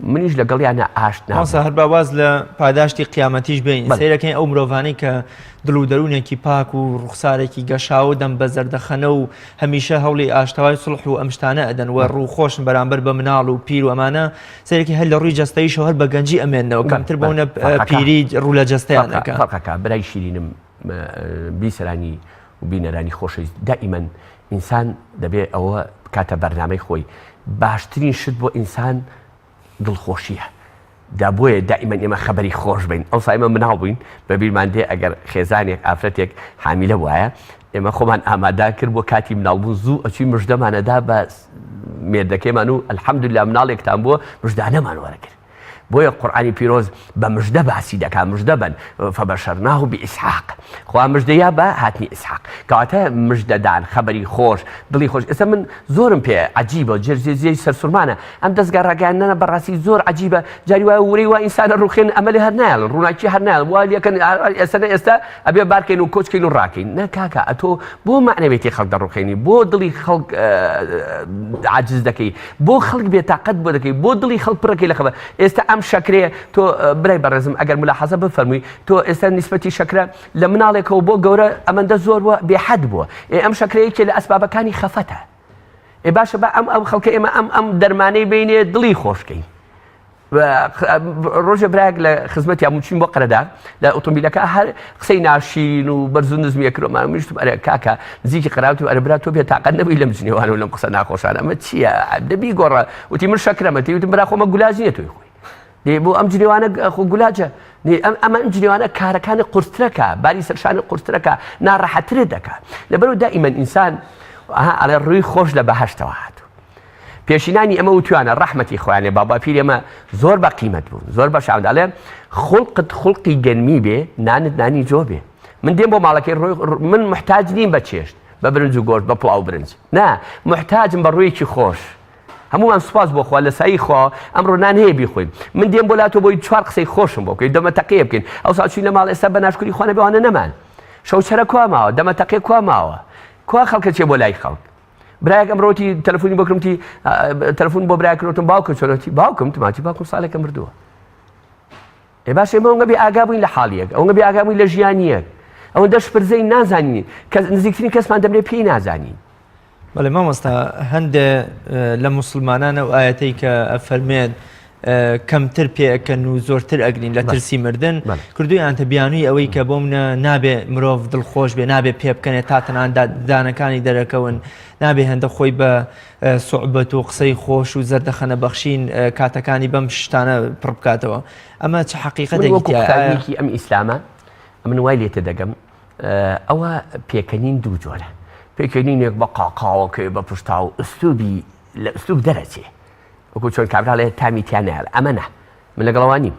منیش لەگەڵیانە ئاشت نابم هەر باواز لە پاداشتی قیامەتیش بین سەیرەکەی ئەو مرۆڤانەی کە دڵ و دەروونێکی پاک و ڕوخسارێکی گەشاو دەم بە زەردەخەنە و هەمیشە هەوڵی ئاشتەوای سڵح و ئەم شتانە ئەدەن و ڕووخۆشن بەرامبەر بە مناڵ و پیر و ئەمانە سەیرەکی هەر لە ڕووی جەستەیشەوە هەر بە گەنجی ئەمێننەوە کەمتر بۆنە پیری ڕوو لە جەستەیانەکە فەرقەکە برای شیرینم بیسەرانی و بینەرانی خۆشەویست دائیمەن ئینسان دەبێت ئەوە بکاتە بەرنامەی خۆی باشترین شت بۆ ئینسان دڵخۆشیە دا بۆیە دائیمەن ئێمە خەبەری خۆش بین ئەو سایمە مناڵ بووین بە بیرمان دێ ئەگەر خێزانێک ئافرەتێک حامیلە وایە ئێمە خۆمان ئامادا کرد بۆ کاتی مناڵبوو زوو ئەچوی مژدەمانەدا بە مێردەکەمان و ئەلحەمدوللا مناڵێکتان بووە مژدانەمان وەرەگرت بۆیە قورئانی پیرۆز بە مژدە باسی دەکات مژدە بن فەبەشەرناه بئیسحاق خوا مژدەیە بە هاتنی ئیسحاق کەواتە مژدەدان خەبەری خۆش دڵی خۆش ئێستا من زۆرم پێ عەجیبە جێرجێزیەی سەرسوورمانە ئەم دەستگا ڕاگەیاندنە بەڕاستی زۆر عەجیبە جاری وایە وەرەی وا ئینسانە ڕوخێن ئەمە لێ هەر نایڵن ڕووناکی هەر نایڵن وا لێکەن ئێستا ئەبێ بارکەین و کۆچکەین و ڕاکەین نە کاکە ئەتۆ بۆ معنەوێتی خەڵک دەڕوخێنی بۆ دڵی خەڵک عاجز دەکەی بۆ خەڵک بێتاقەت بۆ دەکەی بۆ دڵی خەڵک پڕەکەی لە خەبەر ئێستا ئەم شەکرێ تۆ برای بەڕێزم ئەگەر ملاحەزە بفەرمووی تۆ ئێستا نیسبەتی شەکرە لە مناڵێکەوە بۆ گەورە ئەمەندە زۆر وە بێحەد بووە ئەم شەکرەیەکێ لە ئەسبابەکانی خەفەتە باشە بە ئەم خەڵکە ئێمە ئەم دەرمانەی بینێ دڵی خۆشکەین ڕۆژە برایەک لە خزمەتی هەمووچین بۆ قەرەدا لە ئۆتۆمبیلەکە هەر قسەی ناشین و بەرز و نزمیە کردمان میشتم ئەرێ کاکە نزیکی قەراوتی ئەرە برا تۆ بێتاقەت نەبووی لەم جنێوانە و لەم قسە ناخۆشانە ئەمە چییە دەبی گۆڕە وتی من شەکرەمەتی وتم برا خۆمە گولازیە توی خۆی بۆ ئەم جنێوانە خۆ گولاجە ئەمە ئەم جنێوانە کارەکانی قورسترەکە باری سەرشانی قورسترەکە ناڕەحەترێ دەکات لەبەرەوە دائیمەن ئینسان ئەڵێ ڕووی خۆش لە بەهەشتەوە هاتوو پێشینانی ئەمە وتوانە ڕەحمەتی خۆیان لێ بابا پیر ئێمە زۆر بە قیمەت بوون زۆر بە شاوند ئەڵێ خوڵقت خوڵقی گەنمی بێ نانت نانی جۆ بێ من دێم بۆ ماڵەکەی من محتاج نیم بە چێشت بە برنج و گۆشت بە پڵاو برنج نا محتاجم بە ڕوویەکی خۆش هەمومان سوپاس بۆ خوا لە سایی خوا ئەمڕۆ نان هەیە بیخۆین من دێم بۆ لاتۆ بۆی 4 قسەی خۆشم بۆ بکەین دەمەتەقەیە بکەین ئەو ساعت چووین لە ماڵ ئێستا بە ناشکری خوا نەبێوانە نەمان شەوچەرە کوا ماوە دەمەتەقەی کوا ماوە کوا خەڵکە چێ بۆ لای خەڵک برایەک ئەمڕۆتی تەلەفۆنی بۆ کردمتی تەلەفۆن بۆ برای کردوتم باوکە چۆنەتی باوکم تماتی باوکم ساڵێکە مردووە باش ئێمە ئەوەنگە بێ ئاگا بووین لە حاڵیەک ئەوەنگە بێ ئاگا بووین لە ژیانیەک ئەوەندە شپرزەی نازانین کە نزیکترین کەسمان دەبێت پێی نازانین بەڵێ مامۆستا هەندێ لە مسلمانانە و ئاەتەی کە ئەفەرمێن کەمتر پێەکەن و زۆرتر ئەگرین لە ترسی مردن کردویانتە بیانووی ئەوەی کە بۆ منە نابێ مرۆڤ دڵخۆش بێ نابێ پێ بکەنێت تا تەنان دانەکانی دەرەکەون نابێ هەندە خۆی بە سوعبەت و قسەی خۆش و زەردەخەنە بەخشین کاتەکانی بەم شتانە پڕ بکاتەوە ئەمە چه حەقیقەتێکی ئەم ئیسلامە من وای لێتە دەگەم ئەوە پێکەنین دوو جۆرە پێکەنینێک بە قاقاوەکە بە پشتا و ئوستوبی لە ئوستوب دەرەچێ وەکو چۆن کابرا لێ تامیتیان نایڵ ئەمە نە من لەگەڵەوە نیم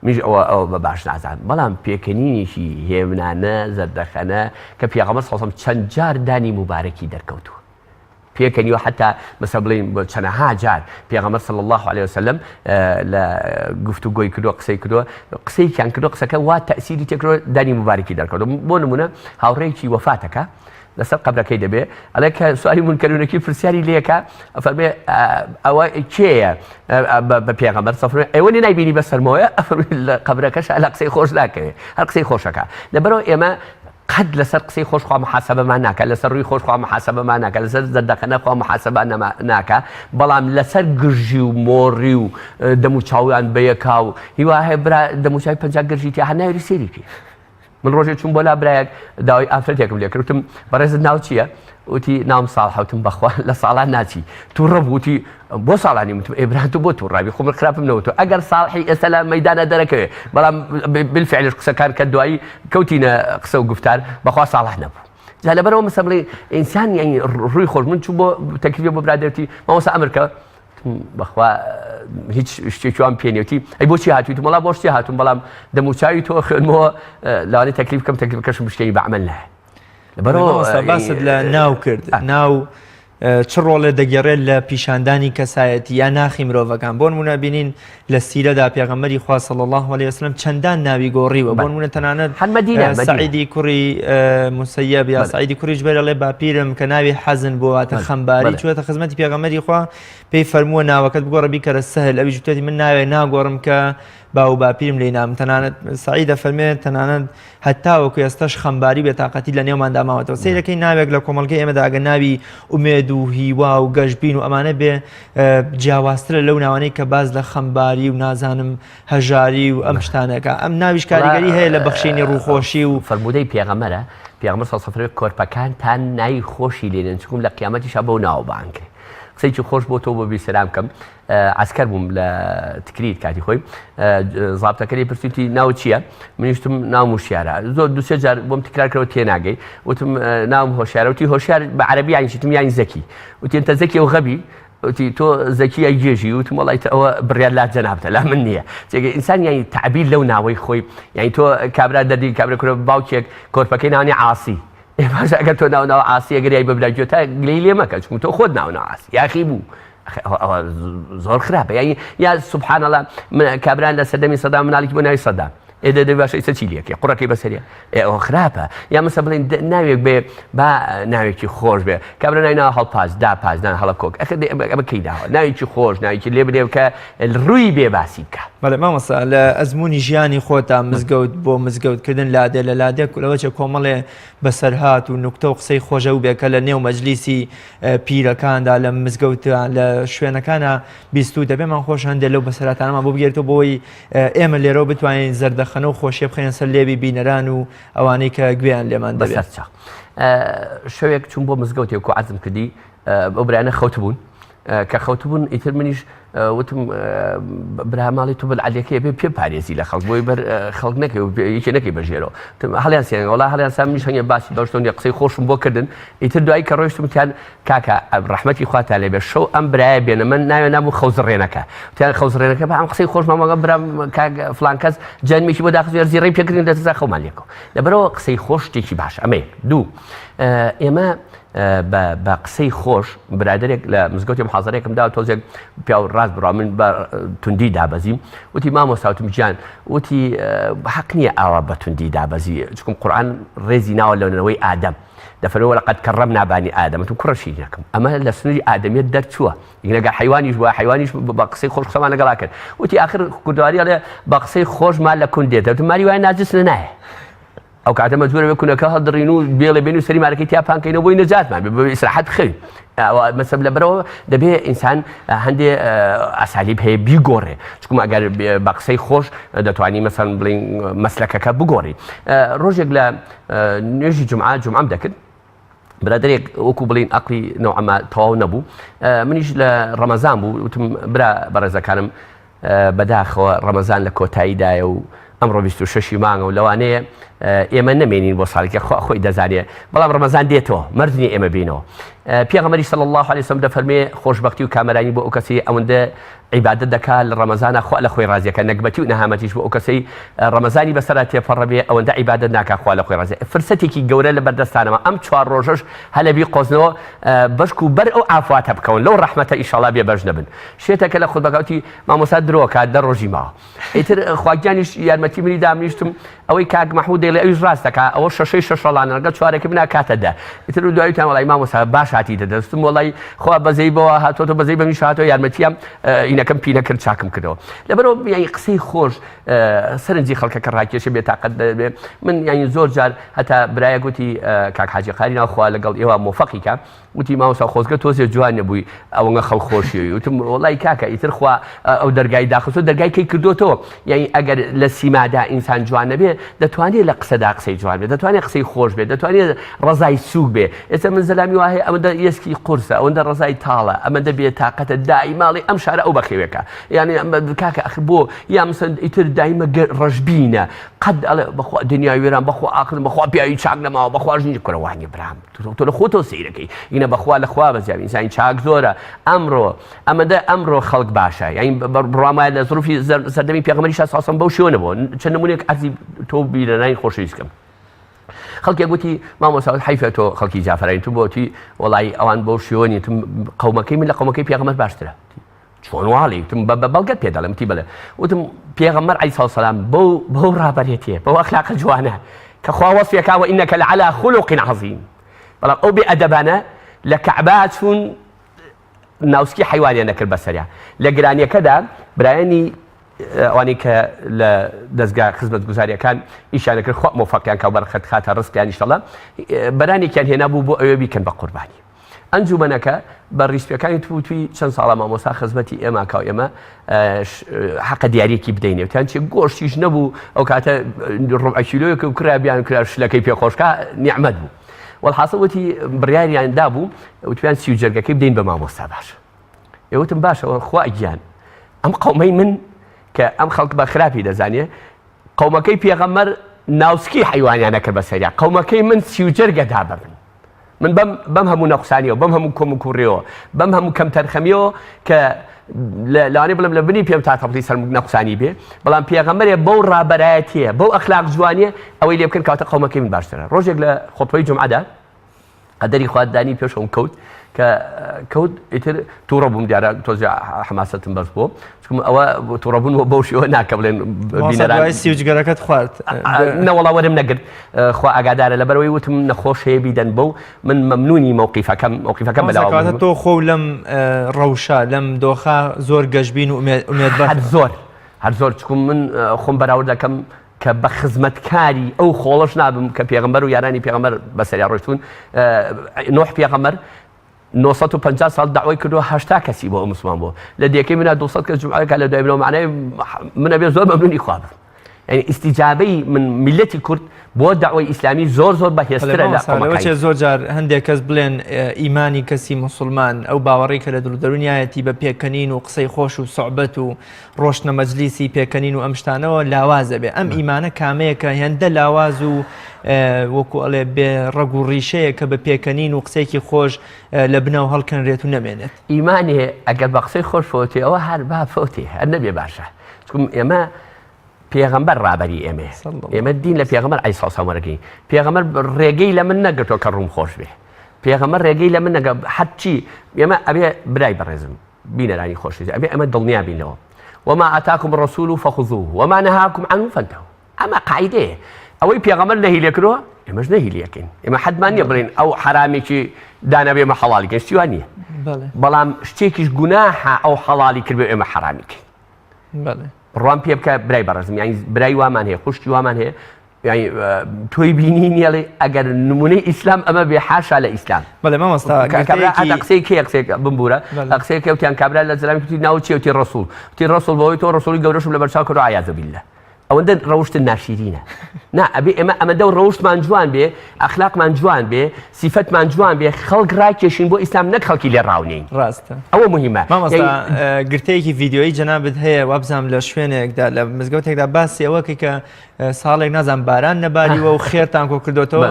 منیش ئەوە بە باش نازان بەڵام پێکەنینیشی هێمنانە زەردەخەنە کە پێغەمبەر سەڵسەڵام چەند جار دانی مبارەکی دەرکەوتووە پێکەنیوە حتا مەسە بڵین چەندەها جار پێغەمبەر صلی الله عليه وسلم لە گفتوگۆی کردووە قسەی کردووە قسەیان کردووە قسەکە وا تەئسیری تێکردووە دانی مبارەکی دەرکەوتووە بۆ نمونە هاوڕێیکی وەفاتەکە لەسەر قەبرەکەی دەبێ ئەڵێ کە سوالی منکەرونەکی پرسیاری لێکە ئەفەرمێ ئەوە کێیە بە پێغەمبەر سەفەرمێ ئێوە نایبینی بەسەرمەوەیە ئەفەرمێ لە قەبرەکەش لە قسەی خۆش ناکەوێ هەر قسەی خۆشەکە لەبەرەوە ئێمە قەت لەسەر قسەی خۆشخوا محاسەبەمان ناکە لەسەر ڕووی خۆشخوا محاسەبەمان ناکە لەسەر زەردەخەنەخوا محاسەبە ناکە بەڵام لەسەر گژی و مۆڕی و دەموچاویان بەیەکا و هیوا هەیە برا دەموچاوی پەنجا گرژی تیا هەر ناوێری سێریکی من ڕۆژێ چوون بۆ لا برایەک داوای ئافرەتێکم لێ کرد وتم بەڕێزت ناو چییە؟ وتی ناوم ساڵح وتم بەخوا لە ساڵان ناچی تو ڕەبووتی بۆ ساڵانی وتم ئێبرا تو بۆ تووڕابی خۆم خراپم نەوتۆ ئەگەر ساڵحی ئێستا لە مەیدانە دەرەکەوێ بەڵام بالفعلش قسەکان کە دوایی کەوتینە قسە و گفتار بەخوا ساڵح نەبوو جا لەبەرەوە مەسە بڵێ ئینسان یعنی ڕووی خۆش من چوو بۆ تەکلیفێ بۆ برادێتی مامۆستا ئەمریکا بەخوا هیچ شتێکیوان پێنێتی ئەی بۆچی هاتوویت وەڵا بۆ شتێ هاتووم بەڵام دەموچاوی تۆ خوێنمەوە لەوانەیە تەکلیف بکەم تەکلیفەکەشم بشتێنی بەعمەل نایە لەبەرەوە باست لە ناو کرد ناو چ ڕۆڵێ دەگەڕێت لە پیشاندانی کەسایەتی یا ناخی مرۆڤەکان بۆ نمونە بینین لە سیرەدا پێغەمبەری خوا صلی الله عليه وسلم چەندان ناوی گۆڕیوە بۆ نمونە تەنانەت سەعیدی کوڕی موسەیەب یا سەعیدی کوڕی جوبەیر ئەڵێ باپیرم کە ناوی حەزن بۆ واتە خەمباری چوێتە خزمەتی پێغەمبەری خوا پێی فەرمووە ناوەکەت بگۆڕە بیکەرە سەهل ئەویش وتێتی من ناوێ ناگۆڕم کە باو باپیرم لێ نام تەنانەت سەعیدە فەرمێت تەنانەت هەتاوەکو ئێستاش خەمباری بێتاقەتی لە نێوماندا ماوەتەوە سەیرەکەی ناوێک لە کۆمەڵگەی ئێمەدا ئەگە ناوی ئومێد و هیوا و گەشبین و ئەمانە بێ جیاوازترە لەو ناوانەی کە باز لە خەمباری و نازانم هەژاری و ئەم شتانەکە ئەم ناویش کاریگەری هەیە لە بەخشینی ڕووخۆشی و فەرمودەی پێغەمبەرە پێغەمبەر صلی الله عليه وسلم کۆرپەکانتان ناوی خۆشی لێنن چکم لە قیامەتیشا بەو ناوە بانکرێ قسەیکی خۆش بۆ تۆ بۆ بیسەلام بکەم عسکەر بووم لە تکریت کاتی خۆی زابتەکەی پرسیوتی ناو چییە؟ منیشتم ناو موشیارە زۆر دوسێ جار بۆم تکرار کردەوە تێناگەی وتم ناوم هۆشیارە وتی هۆشیار بە عەرەبی یانی چیتم یانی زەکی وتی ئەنتە زەکی و غەبی وتی تۆ زەکی ئەی گێژی وتم وەڵی ئەوە بڕیار لا جەنابتە لا من نییە جێگە ئینسان یانی تعبیر لەو ناوەی خۆی یانی تۆ کابرا دەردی کابرا کورە باوکێک کۆرپەکەی ناوانی عاسی باش ئەگەر تۆ ناو عاسی ئەگەری بەبراگوێ تا گلەی لێ مەکە چکم تۆ خۆت ناو عاسی یاخی بوو زۆر خراپە یا سبحان الله کابران لە سەردەمی سەدام مناڵێکی بۆ ناوی سەدام ئێدە دەبێ باشە ئیسە چی لێکێ قوڕەکەی بەسەریە ئەوە خراپە یا مەسە بڵێن ناوێک بێ با ناوێکی خۆش بێ کابرا ناوی ناو هەڵپاس داپازدان هەڵە کۆک ئەمە کەی داوە ناوێکی خۆش ناوێکی لێ بدێ کە ڕووی بێ باسی بکە بەڵێ مامۆستا لە ئەزمموی ژیانی خۆتا مزگەوت بۆ مزگەوتکردن لادێ لە لادێ لەوەچە کۆمەڵێ بەسەرهات و نوکتە و قسەی خۆشە و بێکە لە نێو مەجلیسی پیرەکاندا لە مزگەوتە لە شوێنەکانە بیستو دەبێمان خۆش هەندێک لەو بەسەراتانەمان بۆ بگێرتەوە بۆی ئێمە لێرەوە بتوانین زەردەخەنە و خۆشیە بخێنە سەر لێوی بینەران و ئەوانەی کە گوێیان لێمان دەبێت شەوێک چوون بۆ مزگەوتێک و عەزم کردی ئەو برایانە خەوت بوون کە خەوت بوون ئیتر منیش وتم برا ماڵی تو بەعادەکەی بێ پێ پارێزی لە خەڵک بۆی بەر خەڵک نەکەی یەکێ نەکەی بەژێرەوە هەڵیان سێن وڵا هەڵیان سام میش هەنگێ باسی بەشتۆنی قسەی خۆشم بۆ کردن ئیتر دوایی کە ڕۆیشتم تیان کاکە ڕەحمەتی خوا لێ بێ شەو ئەم برایە بێنە من ناوێ نابوو خەوزڕێنەکە تیان خەوزڕێنەکە بە ئەم قسەی خۆشمامەگە برام کاک فلان کەس جانمێکی بۆ داخست زیڕەی پێکردین دەتەزا خەومان لێکەوە لەبەرەوە قسەی خۆش شتێکی باش ئەمەیە دوو ئێمە بە قسەی خۆش برادێک لە مزگەوتی محازەرێکم دا تۆزێک پیا و ڕاست بڕا من بە توندی دابەزیم وتی مامۆستاوتم گیان وتی حەق نییە ئاوا بە توندی دابەزی چکم قورئان ڕێزی ناوە لەونەوەی ئادەم دەفەرمێ لەقەد کەڕەمنا بانی ئادەم وتم کوڕەشی نەکەم ئەمە لە سنووری ئادەمیەت دەرچووە ئەگەر حیوانیش بووە حیوانیش بە قسەی خۆش قسەمان لەگەڵا کرد وتی ئاخر کوردواری ئەڵێ بە قسەی خۆش مال لە کون دێتەوە وتم ماری وایە ناجس نایە ئەو کاتە مەجبورە بێ کونەکە هەڵدڕین و بێڵێ بێن و سەری مارەکەی تیاپانکەینەوە بۆی نەجاتمان بێ ئیسراحەت بخەوین مەسەب لەبەرەوە دەبێ ئینسان هەندێ ئەسالیب هەیە بیگۆڕێ چکم ئەگەر بە قسەی خۆش دەتوانی مەسەن بڵین مەسلەکەکە بگۆڕی ڕۆژێک لە نوێژی جومعەم دەکرد برادێک وەکو بڵین ئەقلی نەوعەما تەواو نەبوو منیش لە ڕەمەزان بوو وتم برا بەڕێزەکانم بەداخەوە ڕەمەزان لە کۆتاییدایە و ئەمڕۆ 26 مانگە و لەوانەیە ئێمە نەمێنین بۆ ساڵێکی خۆی دەزانێت بەڵام ڕەمەزان دێتەوە مردنی ئێمە بینەوە پێغەمبەری صلی الله علیه وسلم دەفەرمێ خۆشبەختی و کامەرانی بۆ ئەو کەسی ئەوەندە عیبادەت دەکات لە ڕەمەزانە خوا لە خۆی ڕازیەکە نەکبەتی و نەهامەتیش بۆ ئەو کەسەی ڕەمەزانی بەسەرا تێپەڕە بێ ئەوەندە عیبادەت ناکات خوا لە خۆی ڕازیە فرسەتێکی گەورە لە بەردەستانەوە ئەم 4 ڕۆژەش هەلەبی قۆزنەوە بەشک و بەر ئەو ئافاتە بکەون لەو ڕەحمەتە ئیشەڵا بێ بەش نەبن شێتەکە لە خودبەکەوتی مامۆستا درۆ کات 10 ڕۆژی ماوە ئیتر خواگیانیش یارمەتی منی دامنیشتم ئەوەی کاک مەحموود دەیڵێ ئەویش ڕاست دەکات ئەوە شەشەی شەشەڵانە ڕەگە 4ێکی بنا کاتەدا ئیتر دواییتان وەڵی مامۆستا باش هاتی دەدەستم وەڵی خوا بەزەی بەوە هاتۆتە بەزەی بەمیش هاتۆ یارمەتیام ئینەکەم پی نەکرد چاکم کردەوە لەبەرەوە یانی قسەی خۆش سەرنجی خەڵکەکە ڕاکێشە بێتاقەت دەبێ من یانی زۆر جار هەتا برایە گوتی کاک حاجی قاری ناوخوا لەگەڵ ئێوە مۆفەقیکە وتی ماوەسا خۆزگە تۆزێ جوان نەبووی ئەوەنگە خەڵخۆشیەوەی وتم وڵی کاکە ئیتر خوا ئەو دەرگای داخستۆ دەرگای کەی کردوتەوە یعنی ئەگەر لە سیمادا ئینسان جوان نەبێ دەتوانێت لە قسەدا قسەی جوان بێت دەتوانێت قسەی خۆش بێت دەتوانێت ڕزای سووک بێ ئێستا من زەلامی وایە ئەمەدە ئێسکی قورسە ئەوەندە ڕزای تاڵە ئەمەدە بێت تااقەتە دای ماڵی ئەم شارە ئەو بەخێوێکە یعنی کاکە ئەخر بۆ یامسند ئیتر دایمە ڕژبینە قەت ئەڵێ بەخوا دنیای وێران بەخوا ئاخرم بەخوا پیاوی چاک نەماوە بەخواژنی کورەوانی برام تۆ لە خۆتەوە سیرەکەی ئینە بەخوا لەخوا بەزیاوی ئینسانی چاک زۆرە ئەمڕۆ خەڵک باشە یعنی بڕامایە لە زروفی سەردەمی پێغەمبەری ساسەم بەو شێوە نەبووە چەند نمونێک ئەرزی تۆ بیرەنای خۆشەویستکەم خەڵکی گوتی مامۆستا حیفە تۆ خەڵکی جافەرین تو بۆتی وەڵی ئەوان بەو شێوەنی قەومەکەی من لە قەومەکەی پێغەمبەر باشترە چۆن واڵی تم بەڵگەت پێ دەڵێم تی بڵێ وتم پێغەمبەر عەلەیهی سەلام بەو ڕابەرێتیە بەو ئەخلاقە جوانە کە خوا وەسفێکا وئینەکە لەعەلا خولوق عەظیم بەڵام ئەو بێئەدەبانە لە کەعبە چوون ناوسکی حیوانیان نەکرد بەسەریا لە گرانیەکەدا برایانی ئەوانەی کە لە دەستگا خزمەتگوزاریەکان ئیشانە کرد خوا مۆفەقیان کە بەرخەت خاتە ڕزقیان ئیشەڵا بەرانێکیان هێنا بوو بۆ ئەوێ بیکەن بە قوربانی ئەنجومەنەکە بە ڕیسپەکانی توی چەند ساڵە مامۆستا خزمەتی ئێمە کاو ئێمە حەقە دیارێکی بدەینێ وتیان چێ گۆشتیش نەبوو ئەو کاتە ڕۆبع کیلۆیەک و کرابیان کرا شلەکەی پێخۆشکە نیعمەت بوو والحاصل وتی بڕیاریان دابوو وتیان سی و جەرگەکەی بدەین بە مامۆستا باش ئێوتم باشەوە خوا گیان ئەم قەومەی من کە ئەم خەڵک بە خراپی دەزانێ قەومەکەی پێغەمبەر ناوسکی حیوانیانە کرد بەسەریا قەومەکەی من سی و جەرگەدا بە من بەم هەموو نەقسانیەوە بەم هەموو کۆم و کوڕیەوە بەم هەموو کەم تەرخەمیەوە کە لەوانەیە بڵێم لە بنی پێم تا تەفڵی سەر نەقسانی بێ بەڵام پێغەمبەرێ بەو ڕابەرایەتیە بەو ئەخلاق جوانیە ئەوەی لێ بکەن کاتە قەومەکەی من باشترە ڕۆژێک لە خۆتبەی جومعەدا قەدەری خوادانی پێشەوەم کەوت کە کەوت ئیتر تووڕە بووم دیارە تۆزی حەماسەتم بەرز بوو چکم ئەوە تووڕەبوون بەو شێوە ناکە بڵێن بینەران سی و جگەرەکەت خوارد نەوەڵا وەرم نەگرت خوا ئاگادارە لەبەرەوەی وتم نەخۆش هەیە بیدەن بەو من مەمنونی موقیفەکەم بەلاوە تۆ خۆ لەم ڕەوشە لەم دۆخە زۆر گەشتبین و ئومێدبەر هەر زۆر چکم من خۆم بەراورد دەکەم کە بە خزمەتکاری ئەو خۆڵەش نابم کە پێغەمبەر و یارانی پێغەمبەر بەسەریا ڕۆیشتون نۆح پێغەمبەر 950 ساڵ داوای کردو 80 کەسی بۆ مسلمان بوو لە دیەکەی منە 200 کەس جومعەکە لە دوای بنەوە معنای منە بێ زۆر مەمنونی خوا بم یعنی ئیستیجابەی من میلەتی کورد بۆ داوای ئیسلامی زۆر بەهێزترە لە قەومەکانی زۆر جار هەندێک کەس بڵێن ئیمانی کەسی مسلمان ئەو باوەڕی کە لە دڵدەرونیایەتی بە پێکەنین و قسەی خۆش و سوحبەت و ڕۆشنە مەجلیسی پێکەنین و ئەم شتانەوە لاوازە بێ ئەم ئیمانە کامەیەکە هێندە لاواز و وەکو ئەڵێ بێ ڕەگ و ڕیشەیە کە بە پێکەنین و قسەیەکی خۆش لە بنەو هەڵکەنرێت و نەمێنێت ئیمانێ ئەگەر بە قسەی خۆش فۆتێ ئەوە هەر با فۆتێ هەر نەبێ باشە چکم ئێمە پێغەمبەر ڕابەری ئێمە دین لە پێغەمبەر عەلەیهی سەلام وەرەگرین پێغەمبەر ڕێگەی لە من نەگرتەوە کە ڕووم خۆش بێ پێغەمبەر ڕێگەی لە من نەگە حەچی ئێمە ئەبێ برای بەڕێزم بینەرانی خۆشویست ئەبێ ئەمە دڵنیا بینەوە وما ئاتاکم الرەسوول فەخوذوه وما نەهاکم عنه فانتهوا ئەمە قاعیدەیە ئەوەی پێغەمبەر نەهی لێکردووە ئێمەش نەهی لێکەین ئێمە حەدمان نییە بڵێن ئەو حرامێکی دانەبێ ئێمە حەڵاڵیکەین شتیوان نییە بەڵام شتێکیش گوناحە ئەو حەڵالی کردبێ ئێمە حرامەکەین ڕوان پێ بکە برای بەڕێزم یعنی برای وامان هەیە خوشتی وامان هەیە یعنی تۆی بینی نیەڵێ ئەگەر نمونەی ئیسلام ئەمە بێ حاشا لە ئیسلام بەڵێ مامۆستا قسەی کێ قسەیەک بمبورە قسەیەک کەوتیان کابرا لە زەلامی کوتی ناو چی وتی ڕەسوول وتی ڕەسوول بەوەی تۆ ڕەسوولی گەورەشم لە بەرچاو کردو عیاذ بالله ئەوەندە ڕەوشتن ناشیرینە نا ئەبێ ئێمە ئەمەدە و ڕەوشتمان جوان بێ ئەخلاقمان جوان بێ سیفەتمان جوان بێ خەڵک ڕاکێشین بۆ ئیسلام نەک خەڵکی لێ ڕاونین ڕاستە ئەوە مهمە مامۆستا گرتەیەکی ڤیدیۆیی جەنابەت هەیە وابزانم لە شوێنێکدا لە مزگەوتێکدا باسی ئەوەکەی کە ساڵێک نازانم باران نەباریوە و خێرتان کۆ کردوتەوە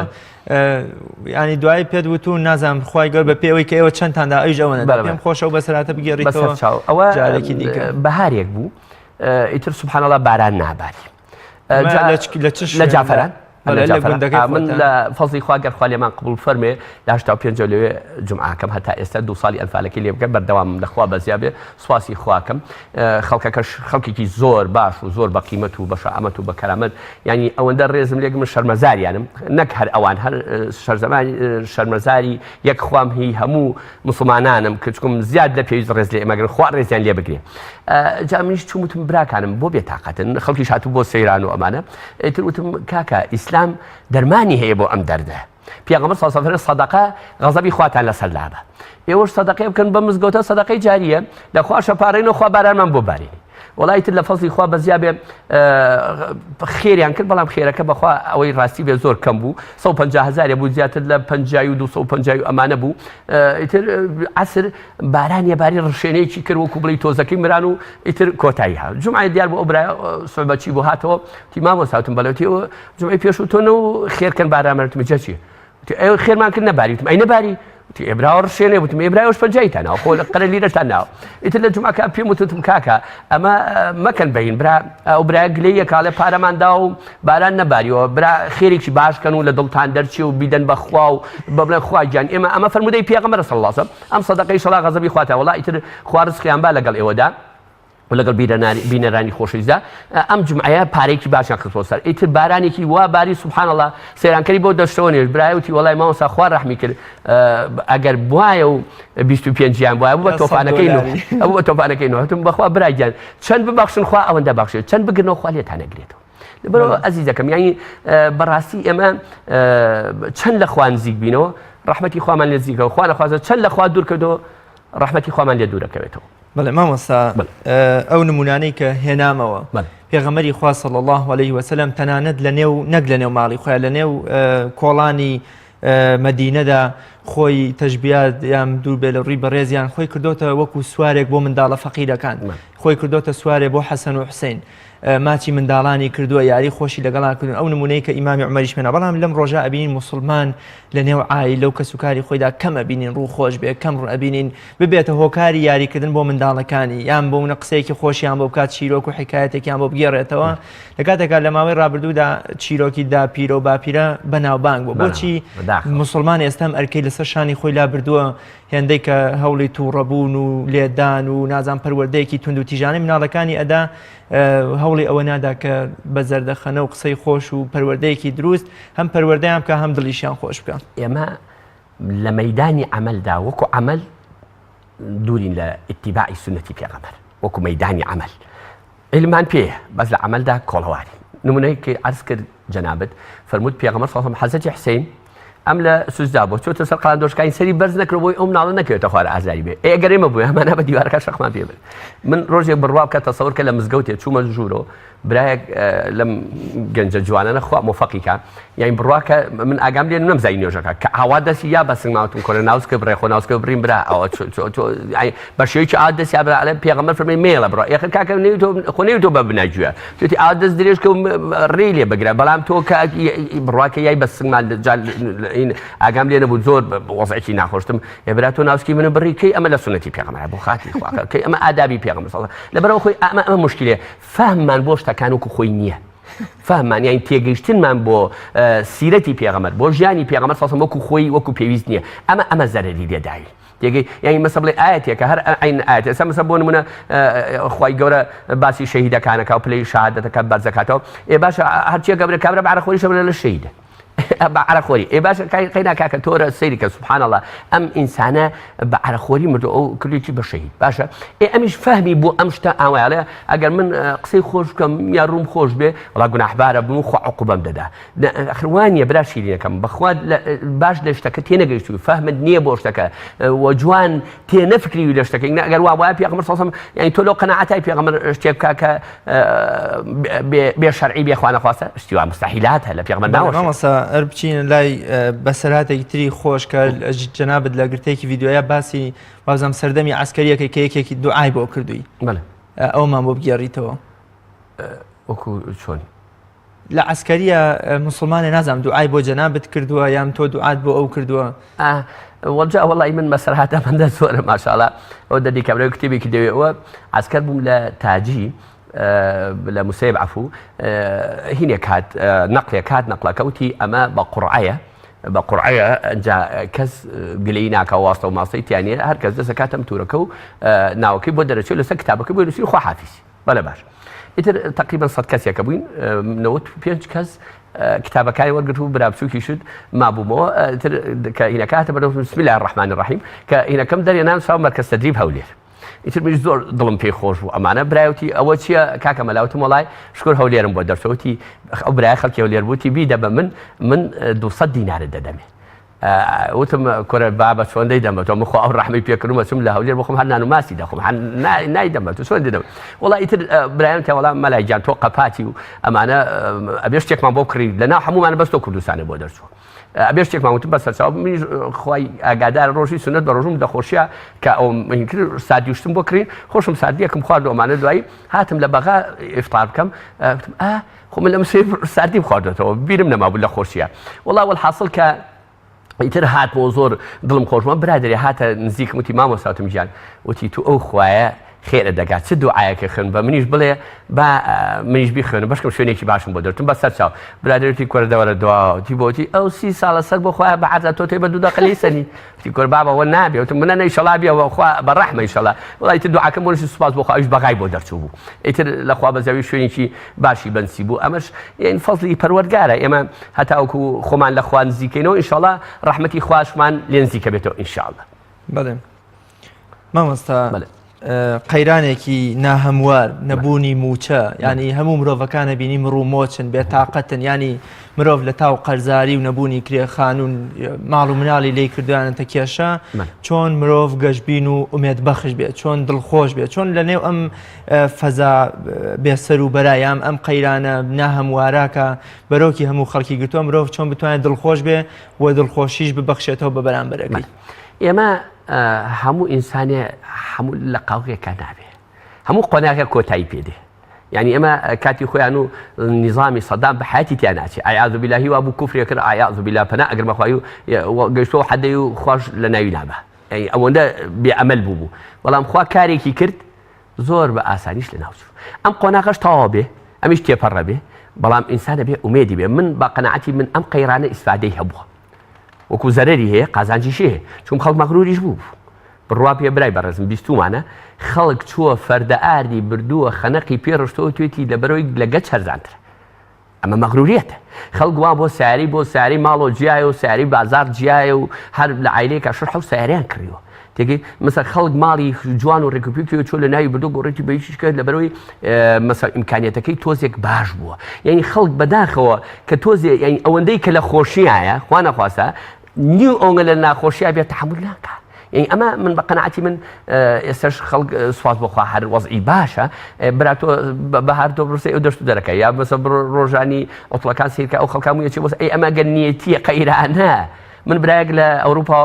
ینی دوای پێت وتون نازانم خی گەور بە پێوەی کە ئێوە چەندتاندا ئەویش ئەوەنە پێم خۆشە و بەسەراتە بگەڕیتەوە ئەوە جارێکی دیکە بەهارێک بوو ئیتر سوبحانەڵڵا باران ناباری لە جافەران من لە فەزڵی خوا گەر خوا لێمان قبول فەرمێ لە 85 لەوێ جمعاکەم هەتا ئێستا 2 ساڵی ئەلفالەکەی لێ بکەم بەردەوام لەخوا بەزیابێ سواسی خواکەم خەڵکەکەش خەڵکێکی زۆر باش و زۆر بە قیمەت و بە شەعامەت و بە کەرامەت ینی ئەوەندە ڕێزم لێک من شەرمەزاریانم نەک هەر ئەوان هەر شەرمەزاری یەک خوام هی هەموو مسلمانانم کە چکم زیاد لە پێویست ڕێز لێ ئێمەگەن خوا ڕێزیان لێ بگرێ جا منیش چوومتم براکانم بۆ بێتاقەتن خەڵکیش هاتوو بۆ سەیران و ئەمانە ئیتر وتم کاکە ئیسلام دەرمانی هەیە بۆ ئەم دەردە پێغەمبەر صلی الله علیه و آله سەدەقە غەزەبی خواتان لەسەر لابە ئێوەش سەدەقەی بکەن بە مزگەوتە سەدەقەی جاریە لەخوا شەپارڕینەوە خوا بارانمان بۆ بارێنی وڵای تر لە فەزڵی خوا بەزیابێ خێریان کرد بەڵام خێرەکە بەخوا ئەوەی ڕاستی بێ زۆر کەم بوو 150,000 بوو زیاتر لە 50 و 250 ئەمانە بوو ئیتر عسر باران یەباری ڕشێنەیەکی کرد وەکو بڵی تۆزەکەی مران و ئیتر کۆتایی ها جومعی دیار بۆ ئەو برایە سۆحبەتی بۆ هاتەوە تی مامۆستاوتم بەلەوتیەوە جومعی پێشوتۆنە و خێرکەن بارامەرتم جە چیە ئەو خێرمان کرد نەباری وتم ئەی نەباری ئێبراوە ڕشێنێ وتم ئێبرایەوەش پەنجەیتانەوە خۆ لە قەرە لیرەتان ناوە ئیتر لە جومعەکە پێم وتم کاکە ئەمە مەکەن بەین برا ئەو برایە گلەیە کاڵێ پارەماندا و باران نەباریەوە برا خێرێکی باشکەن و لە دڵتان دەرچی و بیدەن بەخوا و بەڵێن خوای گیان ئێمە ئەمە فەرمودەی پێغەمبەر صلی الله علیه و سلم ئەم سەدەقەی شەڵا غەزەبی خواتە وەڵا ئیتر خوا ڕزقیان با لەگەڵ ئێوەدا و لەگەڵ بینەرانی خۆشەویستدا ئەم جمعەیە پارێکی باشیان کردووە سەر ئیتر بارانێکی وا باری سوبحانەڵڵا سەیرانکەری بۆ دەشتەوە نێژ برایوتی وەڵای مامۆستا خوا ڕەحمی کرد ئەگەر بوایە و 25یان بووە بوو بە تۆفانەکەی نەوە هەتم بەخوا برای گیان چەند ببەخشن خوا ئەوەندە بەخشێت چەند بگرنەوە خوا لێتان نەگرێتەوە لەبەرەوە ئەزیزەکەم یانی بەڕاستی ئێمە چەند لە خوا نزیک بینەوە ڕەحمەتی خوامان لێ نزیکەوە خوا نەخوازە چەند لە خوا دوور کردەوە ڕەحمەتی خوامان لێ دوورەکەوێتەوە بەڵێ مامۆستا ئەو نمونانەی کە هێنامەوە پێغەمبەری خوا صلی الله علیه و سلم تەنانەت نەک لە نێو ماڵی خۆیان لە نێو کۆڵانی مەدینەدا خۆی تەشبیات یان دوور بێ لە ڕووی بەڕێزیان خۆی کردوتە وەکو سوارێک بۆ منداڵە فەقیرەکان خۆی کردوتە سوارێ بۆ حەسەن و حوسێن ماچی منداڵانی کردووە یاری خۆشی لەگەڵان کردن ئەو نمونەی کە ئیمامی عومەریش پێنا بەڵام لەم ڕۆژە ئەبینین موسڵمان لە نێو عایلە و کەسوکاری خۆیدا کەم ئەبینین ڕوو خۆش بێ کەم ڕوو ئەبینین ببێتە هۆکاری یاریکردن بۆ منداڵەکانی یان بۆ منە قسەیەکی خۆشیان بۆ بکات چیرۆک و حکایەتێکیان بۆ بگێڕێتەوە لە کاتێکا لە ماوەی ڕابردوودا چیرۆکی داپیرە و باپیرە بەناوبانگ بوو بۆچی موسڵمان ئێستام ئەرکەی لەسەر شانی خۆی لا بردووە هێندەی کە هەوڵی تووڕەبوون و لێدان و نازان پەروەردەیەکی تونند و تیژانەی مناڵەکانی ئەدا هەوڵی ئەوە نادا کە بە زەردەخەنە و قسەی خۆش و پەروەردەیەکی دروست هەم پەروەردەیان بکە هەم دڵیشیان خۆش بکە ئێمە لە مەیدانی عەمەلدا وەکو عەمەل دوورین لە ئیتیباعی سونەتی پێغەمبەر وەکو مەیدانی عەمەل علمان پێیە بەس لە عەمەلدا کۆڵەواری نمونەی کە عەرز کرد جەنابەت فەرموود پێغەمبەر صلی الله علیه و سلم حەزەتی حوسێن ئەم لە سوزدا بۆ چۆتە سەر قەڵاندۆشکانی سەری بەرز نەکرەوە بۆی ئەو مناڵە نەکەوێتە خوارە ئازاری بێ ئەگەر ئێمە بووە هەمانە بە دیوارەکە شەقمان پێ بن من ڕۆژێک بڕوا بکە تەسەوور کە لە مزگەوتێ چوومە ژوورەوە برایەک لەم گەنجە جوانانە خوا مۆفەقیکە یانی بڕواکە من ئاگام لێ نەمزای نوێژەکە کە ئاوا دەستی یا بە سنگماوتم کۆرە ناوسکە بڕێ خۆ ناوسکە بڕین برا ئەوە بە شێوەیەکی ئاوا دەستی یا بە پێغەمبەر فەرمووی مێڵە بڕۆ یەخر کاکە خۆ نەیوتۆ بە بناگوێ توتی ئاوا دەست درێژ کە ڕێی لێ بگرە بەڵام تۆ کە بڕواکە یای بە سنگمان ئاگام لێ نەبوو زۆر وەزعێکی ناخۆشتم ێبرا تۆ ناوسکی منە بڕی کەی ئەمە لە سونەتی پێغەمبەرە بۆ خاتی خوا کەی ئەمە ئادابی پێغەمبەر لەبەرەوە خۆی ئەمە مشکلێ فەهممان بۆ شتەکان وەکو خۆی نییە فەهممان یانی تێگەیشتنمان بۆ سیرەتی پێغەمبەر بۆ ژیانی پێغەمبەر سەڵسەڵەم وەکو خۆی وەکو پێویست نییە ئەمە زەرەری لێداوی تێگەی یانی مەسە بڵێ ئاەتێکە هەر عین ئاەت ئێستا مەسە بۆ نمونە خوای گەورە باسی شەهیدەکانەکە و پلەی شەهادەتەکە بەرزەکاتەوە ئێ باشە هەرچیە گەورە کابرا بەعرە خۆریشە بڵێ لە شەهیدە بعرەخۆری ئێ باشە قەینا کاکە تۆرە سەیری کە سوبحان الله ئەم ئینسانە بعرەخۆری مردو ئەو کردێکی بەشەهید باشە ئەمیش فەهمی بۆ ئەم شتە ئاوایڵێ ئەگەر من قسەی خۆش بکەم یا ڕووم خۆش بێ وڵا گوناحبارە بم خوا عقوبەم دەدا ئەخروانیە برا شیرینەکەم بەخوا باش لە شتەکە تێنەگەیشتووی فەهمت نییە بۆ شتەکە و جوان تێنەفکری لە شتەکەی ئەگەر وا وایە پێغەمبەر سەڵسەلام یعنی تۆ لەو قەناعەتای پێغەمبەر شتێک بکا کە بێ شەرعی بێ خوا نەخواستە شتی وا مستەحیلاتە لە پێغەمبەر ناوەشێ مامۆستا هەر بچینە لای بەسەرهاتێکی تری خۆش کە جەنابەت لە گرتێکی ڤیدیۆیە باسی وازەم سەردەمی عەسکەریەکەی کە یەکێکی دوعای بۆ کردووی ئەومان بۆ بگێڕیتەوە وەکو چۆن لە عەسکەریە موسڵمانێ نازانم دوعای بۆ جەنابەت کردووە یان تۆ دوعات بۆ ئەو کردووە وەڵجا وەڵی من مەسەرهاتە بەندە زۆرە ماشاءڵڵا ئەو دەدی کەمرەوەی کتێبێکی دەوێتەوە عەسکەر بووم لە تاجی لە موسەیب عەفوو هینێک هات نەقلێک هات نەقلەکەوتی ئەمە بە قورعەیە بە قورعەیە ئەنجا کەس گلەیی ناکە واستە و ماسەی تیانە هەر کەس دەست دەکاتە ئەم تورەکە و ناوەکەی بۆ دەرەچێت لەسەر کتابەکە بۆ نووسی خوا حافیزی بەڵێ باش ئیتر تقریبا 100 کەسێکە بووین 95 کەس کتابەکانی وەرگرت و برابچووکی شت مابوومەوە کە هینەکاتە بەرەو بسم الله الرحمن الرحیم کە هینەکەم دەرێنان ساو مەرکەز تەدریب هەولێر ئیتر منیش زۆر دڵم پێی خۆش بوو ئەمانە برایوتی ئەوە چییە کاکە مەلاوتم وڵای شکر هەولێرم بۆ دەرچەوتی ئەو برای خەڵکی هەولێر بووتی بیدە بە من 200 دینارت دەدەمێ وتم کۆرە بابە چۆن دەیدەمەوە من خۆ ئەو ڕەحمەی پێکردومە چوم لە هەولێر بخۆم هەر نان و ماسی دەخۆم نایدەمەوە چۆن دێدەم وڵای ئیتر برایان تێ وەڵام مەلای جان تۆ قەپاتی و ئەمانە ئەبێ شتێکمان بۆ کڕی لەناو هەمومانە بەس تۆ کوردستانە بۆ دەرچووە ئەبێ شتێکمان وتم بەسەر چاو منیش خۆی ئاگادار ڕۆژی سونەت بە ڕۆژم دەخۆشیە کە ئەو کرد سادی وشتم بۆ کڕین خۆشم سادیەکەم خواردەوە ئەمانە دوایی هاتم لە بەغا ئیفطار بکەم وتم خۆ من لە مسێ سادی بخواردەوە بیرم نەمابوو لە خۆشیە وەڵا وەڵحاصل کە ئیتر هاتمەوە زۆر دڵم خۆشمە برادێ هاتە نزیکم وتی مامۆستاوتم گیان وتی تو ئەو خوایە خێرە دەگات چ دوعایەکە خوێن بە منیش بڵێ با منیش بیخوێنم بەشکەم شوێنێکی باشم بۆ دەرتم بەسەر چاو برادێتی کۆرەدەوەرە دواوتی بۆتی ئەو 30 ساڵە سەر بۆ خۆیان بەعەزا تۆ تێ بە دوو دەقەی سەنی وتی کۆر بابەوە نابێ وتم منە ئینشەڵا بیەوە خوا بەڕەحمە ئینشەڵا وڵای ئیتر دوعاکەم بۆ سوپاس بۆ خوا ئەویش بەغای بۆ دەرچوو بوو ئیتر لەخوا بەزەوی شوێنێکی باشی بەنسی بوو ئەمەش یعنی فەزلی پەروەردگارە ئێمە هەتاوەکو خۆمان لە خوا نزیکەینەوە ئینشەڵا ڕەحمەتی خواشمان لێ نزیکە بێتەوە ئینشەڵا بەڵێ مامۆستا قەیرانێکی ناهەموار نەبوونی موچە ینی هەموو مرۆڤەکانە بینی مڕوو مۆچن بێتاقەتن ینی مرۆڤ لە تاو قەرزاری و نەبوونی کرێخانون ماڵ و مناڵی لێی کردوانەتە کێشە چۆن مرۆڤ گەشتبین و ئومێدبەخش بێت چۆن دڵخۆش بێت چۆن لە نێو ئەم فەزا بێسەر و بەرایام ئەم قەیرانە ناهەموارەکە بەرۆکی هەموو خەڵکی گرتووە مرۆڤ چۆن بتوانێت دڵخۆش بێ و دڵخۆشیش ببەخشێتەوە بە بەرامبەرەکەی ئێمە هەموو ئینسانێ هەموو لە قاوغێکە نابێ هەموو قۆناغێک کۆتایی پێدێ یعنی ئێمە کاتی خۆیان و نظامی سەدام بە حیاتی تیان ناچێت ئایاذ بالله وا بوو کوفرێ کرد ئایاذ بالله پەنا ئەگەر بەخوای و گەیشتەوە حەدەی و خۆش لە ناوی نابە ئەوەندە بێعەمەل بوو بەڵام خوا کارێکی کرد زۆر بە ئاسانیش لە ناوچوو ئەم قۆناغەش تەواو بێ ئەمیش تێپەڕە بێ بەڵام ئینسانە بێ ئومێدی بێ من بە قەناعەتی من ئەم قەیرانە ئیسفادەی هەبووە وەکو زەرەری هەیە قازانجیشی هەیە چون خەڵک مەغروریش بوو بڕوا پێ برای بەڕێزم بیستومانە خەڵک چووە فەردە ئاردی بردووە خەنەقی پێڕشتەوە توێتی لە بەرەوەی لە گەچ هەرزانترە ئەمە مەغروریەتە خەڵک وا بۆ سیاری ماڵۆ جیایە و سیاری بازار جیایە و هەر لە عیلەیەکە شەش حەوت سیاریان کڕیوە تێگەی مەسەر خەڵک ماڵی جوان و ڕێکوپێکی چۆ لە ناوی بردو گۆڕێتی بەیشیش کرد لە بەرەوەی مەسەر ئیمکانیەتەکەی تۆزێک باش بووە یعنی خەڵک بەداخەوە کە تۆزێ یعنی ئەوەندەی کە لە خۆشیایە خوا نەخواسە نیو ئەوەنگە لە ناخۆشیە بێت تەحمل ناکە یعنی ئەمە من بە قەناعەتی من ئێستاش خەڵک سوپاس بۆخوا هەر وەزعی باشە برا تۆ بەهار تۆ بڕسەی ئەو دەشت دەرەکە یا بەسە ڕۆژانی ئۆتڵەکان سیرکە ئەو خەڵکان ویەچی بۆس ئەمە گەنیەتیە قەیرانە من برایەک لە ئەوروپا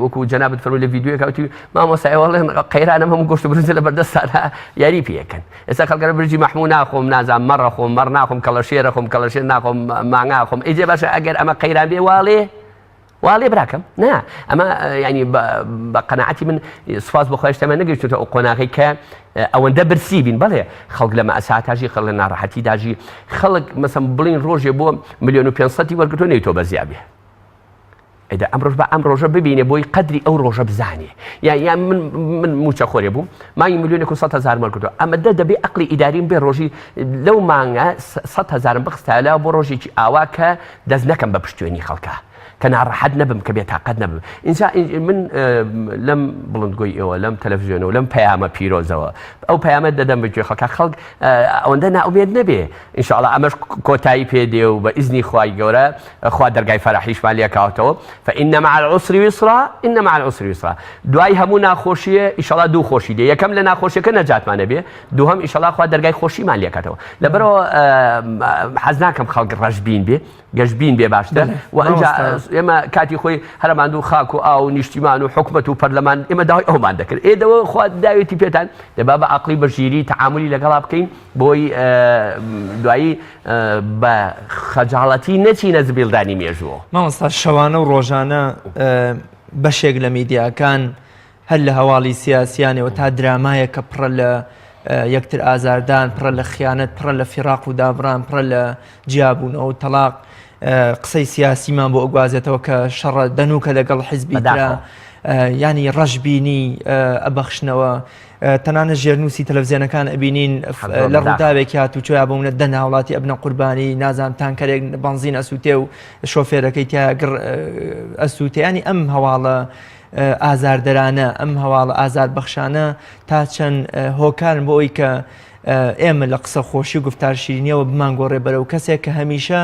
وەکو جەنابەت فەرمووی لە ڤیدیۆیەک وتی مامۆستا وەڵێن قەیرانە هەموو گۆشت و برنج لە بەردەستانە یاری پێکەن ئێستا خەڵکە برنجی مەحموو ناخۆم نازانم مەڕە خۆم مەڕ ناخۆم کەڵەشێرە خۆم کەڵەشێر ناخۆم ماڭا خۆم ئیجێ باشە ئەگەر ئەمە قەیران بێ واڵێ براکەم نا ئەمە ینی بە قەناعەتی من سوپاس بۆ خۆشتەمە نەگەیشتوتە ئەو قۆناغی کە ئەوەندە برسی بین بەڵێ خەڵک لە مەئەساتاژی خەڵک لە ناڕەحەتیداژی خەڵک مەسەڵەن بڵین ڕۆژێ بۆ 1,500,000 وەرگرتووە نەیتۆ بەزیابێ ئەدا ئەم ڕۆژە ببینێ بۆی قەدری ئەو ڕۆژە بزانێ یا من موچە خۆرێ بووم مانگی ملیۆنێک و 100,000 مەرکردەوە ئەمە دەبێ عەقلی ئیداریم بێ ڕۆژی لەو مانگە 100,000 بخستایە بۆ ڕۆژێکی ئاوا کە دەست نەکەم بە پشتێنی خەڵکە کە ناڕەحەت نەبم کە بێتاقەت نەبم ئینجا من لەم بڵندگۆی ئێوە لەم تەلەڤیزیۆنەوە لەم پەیامە پیرۆزەوە ئەو پەیامە دەدەم بەگوێ خەڵک ئەوەندە ناومێد نەبێ ئینشاءڵڵا ئەمەش کۆتایی پێدێ و بە ئیزنی خوای گەورە خوا دەرگای فەرەحیشمان لێکاوتەوە فإن مع العسر يسرا إن مع العسر يسرا دوای هەموو ناخۆشیە ئینشاءڵڵا دوو خۆشی دێ یەکەم لە ناخۆشیەکە نەجاتمانە بێ دووهەم ئینشاءڵڵا خوا دەرگای خۆشیمان لێکاتەوە لەبەرەوە حەز ناکەم خەڵک ڕەشبین بێ گەشتبین بێ باشتر و ئەنجا ئێمە کاتی خۆی هەرەماندوو خاک و ئاو و نیشتیمان و حکومەت و پەرلەمان ئێمە داوای ئەومان دەکرد ئێدەوە خوا داوێتی پێتان دەبا بە عەقلی بەژیری تەعاملی لەگەڵا بکەین بۆی دوایی بە خەجاڵەتی نەچینە زبیڵدانی مێژووە مامۆستا شەوانە و ڕۆژانە بەشێک لە میدیاکان هەر لە هەواڵی سیاسیانەوە تا درامایە کە پڕە لە یەکتر ئازاردان پڕە لە خیانەت پڕە لە فیراق و دابڕان پڕە لە جیابوونەوە و تەلاق قسەی سیاسیمان بۆ ئەگوازێتەوە کە شەڕە دەنوکە لەگەڵ حیزبی درا ینی ڕەشببینی ئەبەخشنەوە تەنانە ژێرنووسی تەلەڤیزیۆنەکان ئەبینین لە ڕووداوێکی هات و چۆیا بۆونە دە ناوڵاتی ئەبنە قوربانی نازان تانکەرێک بەنزین ئەسووتێ و شۆفێرەکەی تیا گڕ ئەسووتێ ینی ئەم هەواڵە ئازاردەرانە ئەم هەواڵە ئازار بەخشانە تا چەند هۆکارن بۆ ئەوی کە ئێمە لە قسە خۆشی و گفتار شیرینیەوە بمانگۆڕێ بەرەو کەسێک کە هەمیشە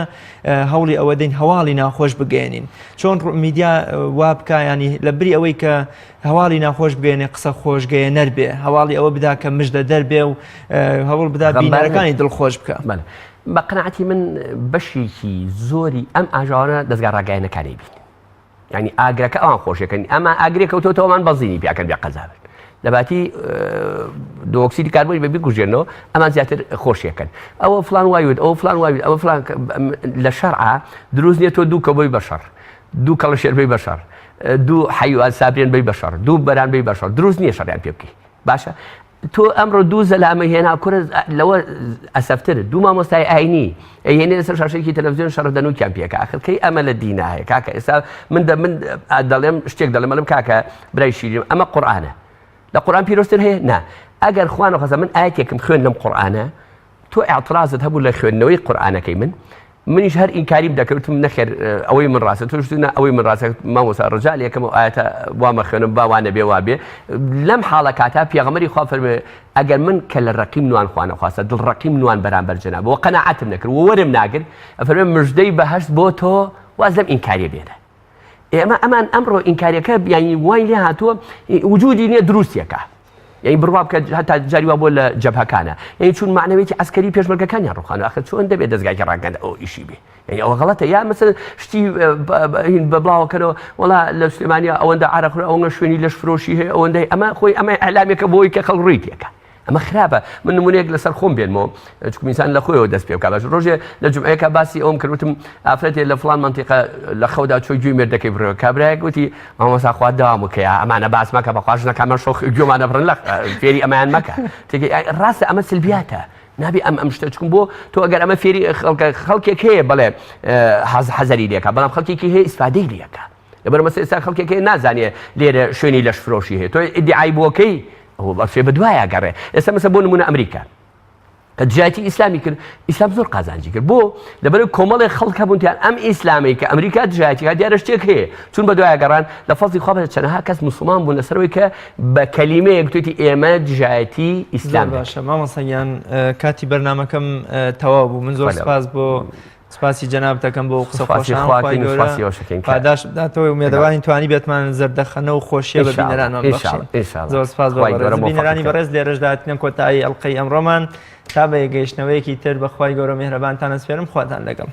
هەوڵی ئەوە دەین هەواڵی ناخۆش بگەێنین چۆن میدیا وا بکە ینی لە بری ئەوەی کە هەواڵی ناخۆش بگەێنێ قسە خۆشگەیە نەربێ هەواڵی ئەوە بدا کە مژدە دەربێ و هەوڵ بدا بینەرەکانی دڵخۆش بکە بە قەناعەتی من بەشێکی زۆری ئەم ئاژاوانە دەستگا ڕاگەیەنەکانی بین ینی ئاگرەکە ئەوان خۆشیەکەنی ئەمە ئاگرێک کەوتۆتەوەمان بەزینی پیاکەن بێ قەزابن لەباتی دۆکسیدی کاربۆنی بەبی کوژێنەوە ئەمان زیاتر خۆشیەکەن ئەوە فلان وایوت ئەوە فلان وایوت ئەوە فلان لە شەرعا دروست نییە تۆ دوو کەوبۆی بەشەڕ دوو کەڵەشێر بەی بەشەڕ دوو حەیوان سابرێن بەی بەشەڕ دوو بەران بەی بەشەڕ دروست نییە شەڕیان پێ بکەی باشە تۆ ئەمڕۆ دوو زەلامە هێنا کورە لەوە ئەسەفتر دوو مامۆستای ئاینی هێنێ لەسەر شاشێکی تەلەڤیزیۆن شەڕدەنووکیان پێکە ئاخرکەی ئەمە لە دینە هەیە کاکە ئێستا من دەڵێم شتێک دەڵێم کاکە برای شیرین ئەمە قورئانە لە قورئان پیرۆستر هەیە نا ئەگەر خوا نەخوازە من ئاەتێکم خوێن لەم قورئانە تۆ ئاعترازت هەبوو لە خوێندنەوەی قورئانەکەی منیش هەر ئینکاریم دەکەوتم نەخێر ئەوەی من ڕاستە توشتنا ئەوەی من ڕاستە مامۆستا ڕەجال یەکەم ئاەتە وامە خوێنم باوانە بێ وابێ لەم حاڵە کاتا پێغەمبەری خوا فەرمێ ئەگەر من کە لە ڕەقیم نوان خوا نەخواستە دڵڕەقیم نوان بەرامبەر جەناب بۆ قەناعەتم نەکرد و وەرم ناگرت ئەفەرمێ مژدەی بەهەشت بۆ تۆ واز لەم ئینکاریە بێنە ئێمە ئەمان ئەمڕۆ ئینکاریەکە یانی وای لێ هاتووە وجودی نییە دروستیەکە یعنی بڕوا بکە هەتا جاری وا بۆ لە جەبهەکانە یعنی چون معنەوێتی ئەسکەری پێشمەرگەکانیان ڕوخانە ئەخر چۆن دەبێت دەستگاکی ڕاگەندە ئەو ئیشی بێ یعنی ئەوە غەڵەتە یا مەسەڵەن شتی بە بڵاوەکەنەوە وەڵا لە سلێمانیا ئەوەندە عارەخورە ئەوەندە شوێنی لەش فرۆشی هەیە ئەوەندەی ئەمە خۆی ئەمە ئەعلامێکە بۆی کە خەڵک ڕووی تێکە ئەمە خراپە من نمونەیەک لەسەر خۆم بێنمەوە چکو میسان لە خۆیەوە دەست پێ بکە باش ڕۆژێ لە جمعەیەکە باسی ئەوم کردوتم ئافرەتێ لە فڵان منتیقە لە خەودا چۆی گوێی مێردەکەی بڕێەوە کابرایەک گوتی مامۆستا خوا داوام وکەیە ئەمانە باس مەکە بەخواش نەکەمە شۆخ گوێمانە بڕن لە فێری ئەمایان مەکە تێکی ڕاستە ئەمە سلبیاتە نابێ ئەم شتە چکم بۆ تۆ ئەگەر ئەمە فێری خەڵکێک هەیە بەڵێ حەزەری لێکە بەڵام خەڵکێکی هەیە ئیسفادەی لێکە لەبەر مەسەڵەن ئێستا خەڵکێک هەیە نازانێ لێرە شوێنی لەش فرۆشی هەیە تۆ ئیدعای بۆکەی ئەوە بەشێ بەدوایە گەڕێ ئێستا مەسە بۆ نمونە ئەمریکا کە دژایەتی ئیسلامی کرد ئیسلام زۆر قازانجی کرد بۆ لەبەر کۆمەڵی خەڵک هەبوونیان ئەم ئیسلامی کە ئەمریکا دژایەتیکە دیارە شتێک هەیە چون بەدوایە گەڕان لە فەزڵی خوا بە چەندەها کەس موسڵمان بوون لەسەرەوەی کە بە کەلیمەیەک توێتی ئێمە دژایەتی ئیسلام باشە مامۆستایان کاتی بەرنامەکەم تەواو بوو من زۆر سپاس بۆ سپاسی جەنابەتەکەم بۆ قسە خۆشان پاداش بداتەوە و میێدەوانی توانی بێتمان زەردەخەنە و خۆشیە بە بینەرانمان بەخشین زۆر سپاس بۆ بینەرانی بەڕێز لێرەشداهاتنە کۆتایی ئەڵقەی ئەمڕۆمان تا بە یەگەیشتنەوەیەکی تر بەخوای گەورە میهرەبانتان ئەسپێرم خواتان لەگەڵ